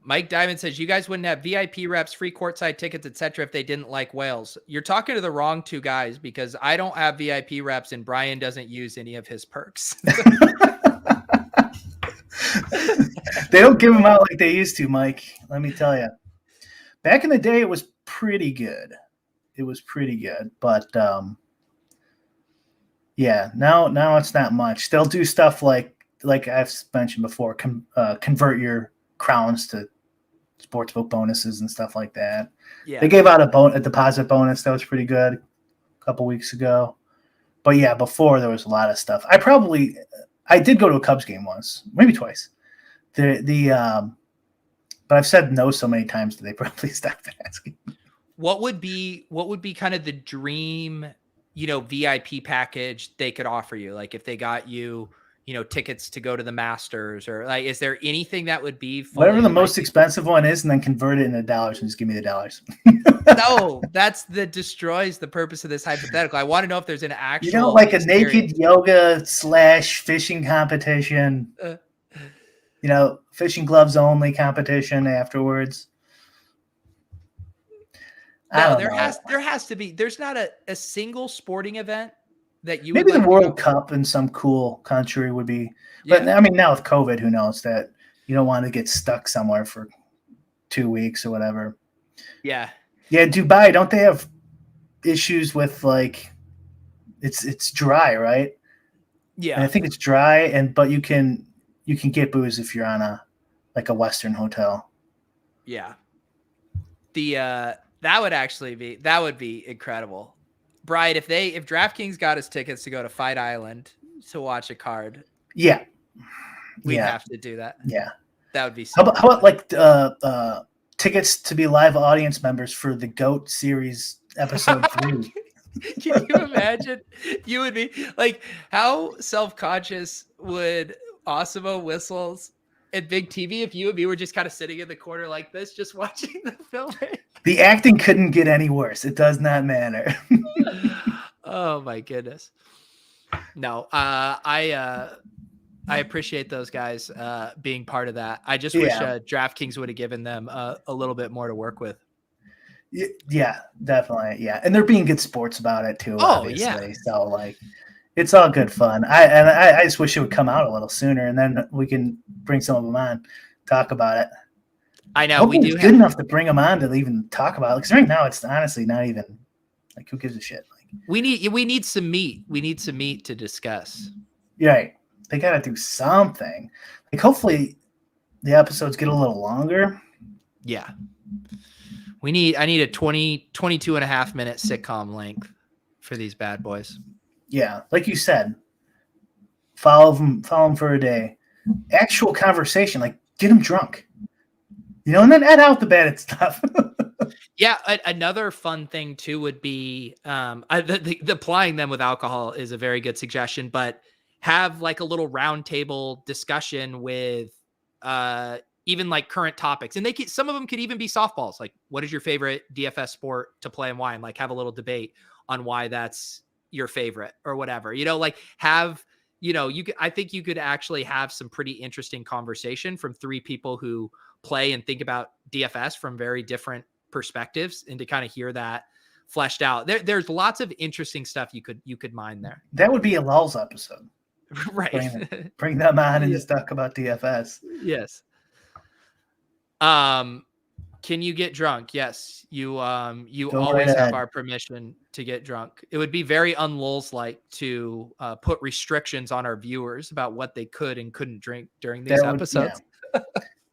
Mike Diamond says, you guys wouldn't have VIP reps, free courtside tickets, etc. if they didn't like whales. You're talking to the wrong two guys because I don't have VIP reps and Brian doesn't use any of his perks. They don't give them out like they used to, Mike. Let me tell you. Back in the day, it was pretty good. But yeah, now it's not much. They'll do stuff like I've mentioned before, convert your crowns to sportsbook bonuses and stuff like that. Yeah, they gave out a deposit bonus that was pretty good a couple weeks ago. But yeah, before there was a lot of stuff. I did go to a Cubs game once, maybe twice. But I've said no so many times that they probably stopped asking. What would be kind of the dream VIP package they could offer you? Like if they got you, tickets to go to the Masters, or like, is there anything that would be whatever the most expensive one is, and then convert it into dollars and just give me the dollars? No, destroys the purpose of this hypothetical. I want to know if there's an actual, like a naked yoga / fishing competition, fishing gloves only competition afterwards. No, there has to be. There's not a single sporting event that you maybe would the World Cup in some cool country would be. But yeah. I mean, now with COVID, who knows that you don't want to get stuck somewhere for 2 weeks or whatever. Yeah. Yeah, Dubai, don't they have issues with like it's dry, right? Yeah. And I think it's dry, but you can get booze if you're on a Western hotel. Yeah. That would be incredible. Brian, if DraftKings got us tickets to go to Fight Island to watch a card, we'd have to do that. Yeah. That would be so how about like tickets to be live audience members for the GOAT series episode 3? Can you imagine? You would be like, how self-conscious would Osimo Whistles and Big TV if you and me were just kind of sitting in the corner like this, just watching the film? The acting couldn't get any worse. It does not matter. Oh my goodness. No, I appreciate those guys being part of that. I just wish DraftKings would have given them a little bit more to work with. Yeah, definitely. Yeah. And they're being good sports about it too. Oh, obviously. yeah. So like, it's all good fun. I just wish it would come out a little sooner, and then we can bring some of them on, talk about it. I know hopefully it's good enough to bring them on to even talk about it. Because right now it's honestly not even like, who gives a shit? Like, we need some meat. We need some meat to discuss. Right. They got to do something. Like, hopefully the episodes get a little longer. Yeah. I need a 22 and a half minute sitcom length for these bad boys. Yeah. Like you said, follow them for a day. Actual conversation, like get them drunk, and then add out the bad stuff. Yeah. Another fun thing too would be the plying them with alcohol is a very good suggestion, but have like a little round table discussion with even like current topics. And some of them could even be softballs. Like, what is your favorite DFS sport to play and why? And like have a little debate on why that's your favorite or whatever, like have, I think you could actually have some pretty interesting conversation from 3 people who play and think about DFS from very different perspectives, and to kind of hear that fleshed out. There's lots of interesting stuff you could mine there. That would be a Lulz episode. Right. Bring them on and just talk about DFS. Yes. Can you get drunk? Yes. You always have our permission to get drunk. It would be very un-Lulz-like to put restrictions on our viewers about what they could and couldn't drink during these episodes. Yeah.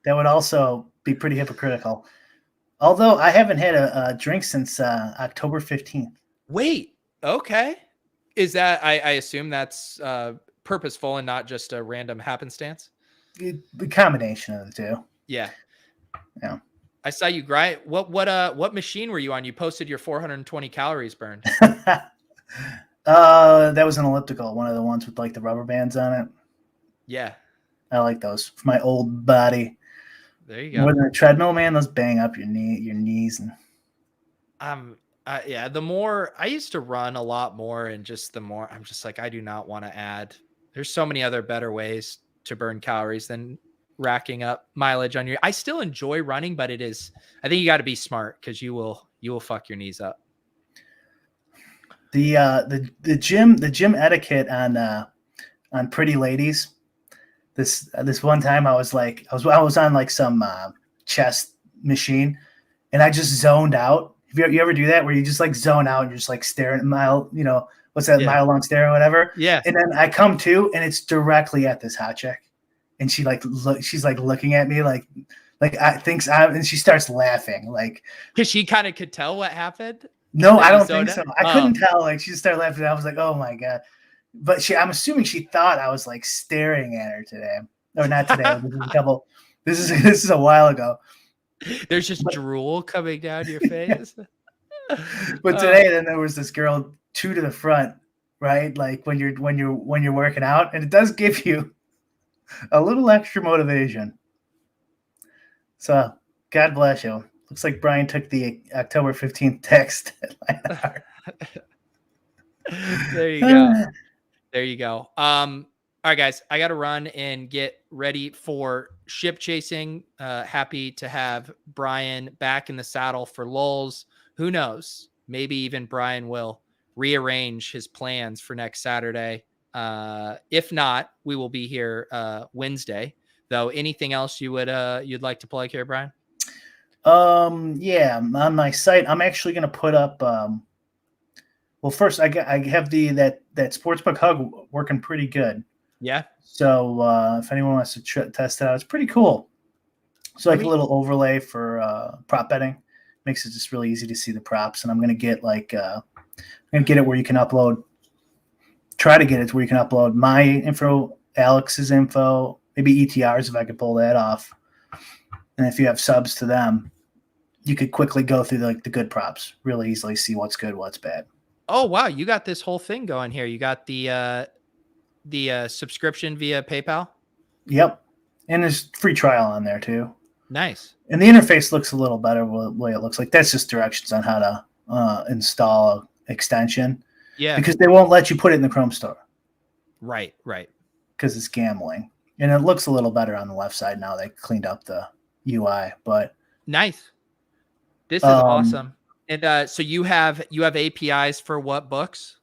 That would also be pretty hypocritical. Although I haven't had a drink since October 15th. Wait, okay. Is that, I assume that's purposeful and not just a random happenstance? The combination of the two. Yeah. Yeah. I saw you grind. What machine were you on? You posted your 420 calories burned. That was an elliptical, one of the ones with like the rubber bands on it. Yeah. I like those for my old body. There you go. More than a treadmill, man, those bang up your knees. And yeah, the more I used to run a lot more, and just the more I'm just like, I do not want to add. There's so many other better ways to burn calories than racking up mileage on I still enjoy running, but I think you got to be smart, because you will fuck your knees up. The gym etiquette on Pretty Ladies. This one time I was on like some chest machine, and I just zoned out. You ever do that where you just like zone out and you're just like staring at mile, what's that, mile long stare or whatever? Yeah. And then I come to, and it's directly at this hot chick, and she's like looking at me like I thinks and she starts laughing like, because she kind of could tell what happened. No, I don't think so. I couldn't tell. Like, she started laughing. I was like, oh my God. But I'm assuming she thought I was like staring at her today, or not today. This is a while ago. There's just drool coming down your face. But today, then there was this girl two to the front, right? Like when you're working out, and it does give you a little extra motivation. So God bless you. Looks like Brian took the October 15th text. There you go. There you go. All right, guys, I got to run and get ready for ship chasing. Happy to have Brian back in the saddle for lulls. Who knows? Maybe even Brian will rearrange his plans for next Saturday. If not, we will be here Wednesday. Though, anything else you'd like to plug here, Brian? Yeah, on my site, I'm actually going to put up. Well, first, I have that Sportsbook Hug working pretty good. Yeah. So if anyone wants to test it out, it's pretty cool. So like a little overlay for prop betting makes it just really easy to see the props. And I'm gonna get it where you can upload. Try to get it to where you can upload my info, Alex's info, maybe ETRs if I could pull that off. And if you have subs to them, you could quickly go through the good props, really easily see what's good, what's bad. Oh wow, you got this whole thing going here. You got the subscription via PayPal. Yep, and there's free trial on there too. Nice. And the interface looks a little better the way it looks like. That's just directions on how to install an extension. Yeah. Because they won't let you put it in the Chrome store. Right. Because it's gambling. And it looks a little better on the left side now. They cleaned up the UI, but nice. This is awesome. And so you have APIs for what books?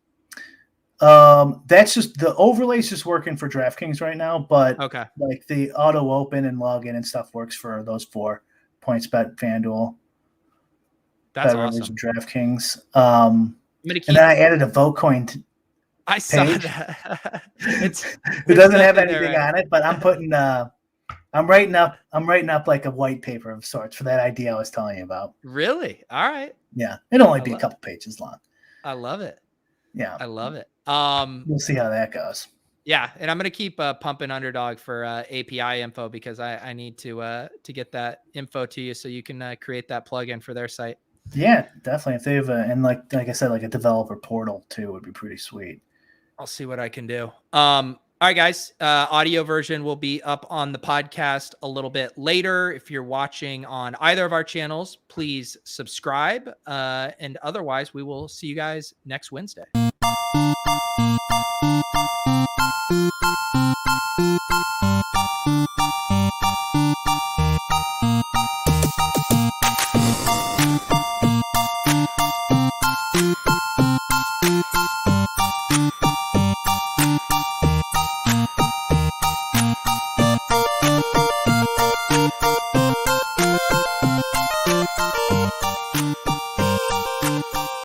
That's just the overlay's just working for DraftKings right now, but okay, like the auto open and login and stuff works for those 4: PointsBet, FanDuel. That's awesome. DraftKings. And then I added a vote coin. I saw that. It doesn't have anything on it, but I'm putting. I'm writing up like a white paper of sorts for that idea I was telling you about. Really? All right. Yeah, it'll only be a couple pages long. I love it. Yeah, I love it. We'll see how that goes. Yeah, and I'm gonna keep pumping Underdog for API info because I need to get that info to you so you can create that plugin for their site. Yeah, definitely. If they have and like I said, like a developer portal too would be pretty sweet. I'll see what I can do. All right, guys. Audio version will be up on the podcast a little bit later. If you're watching on either of our channels, please subscribe. And otherwise, we will see you guys next Wednesday.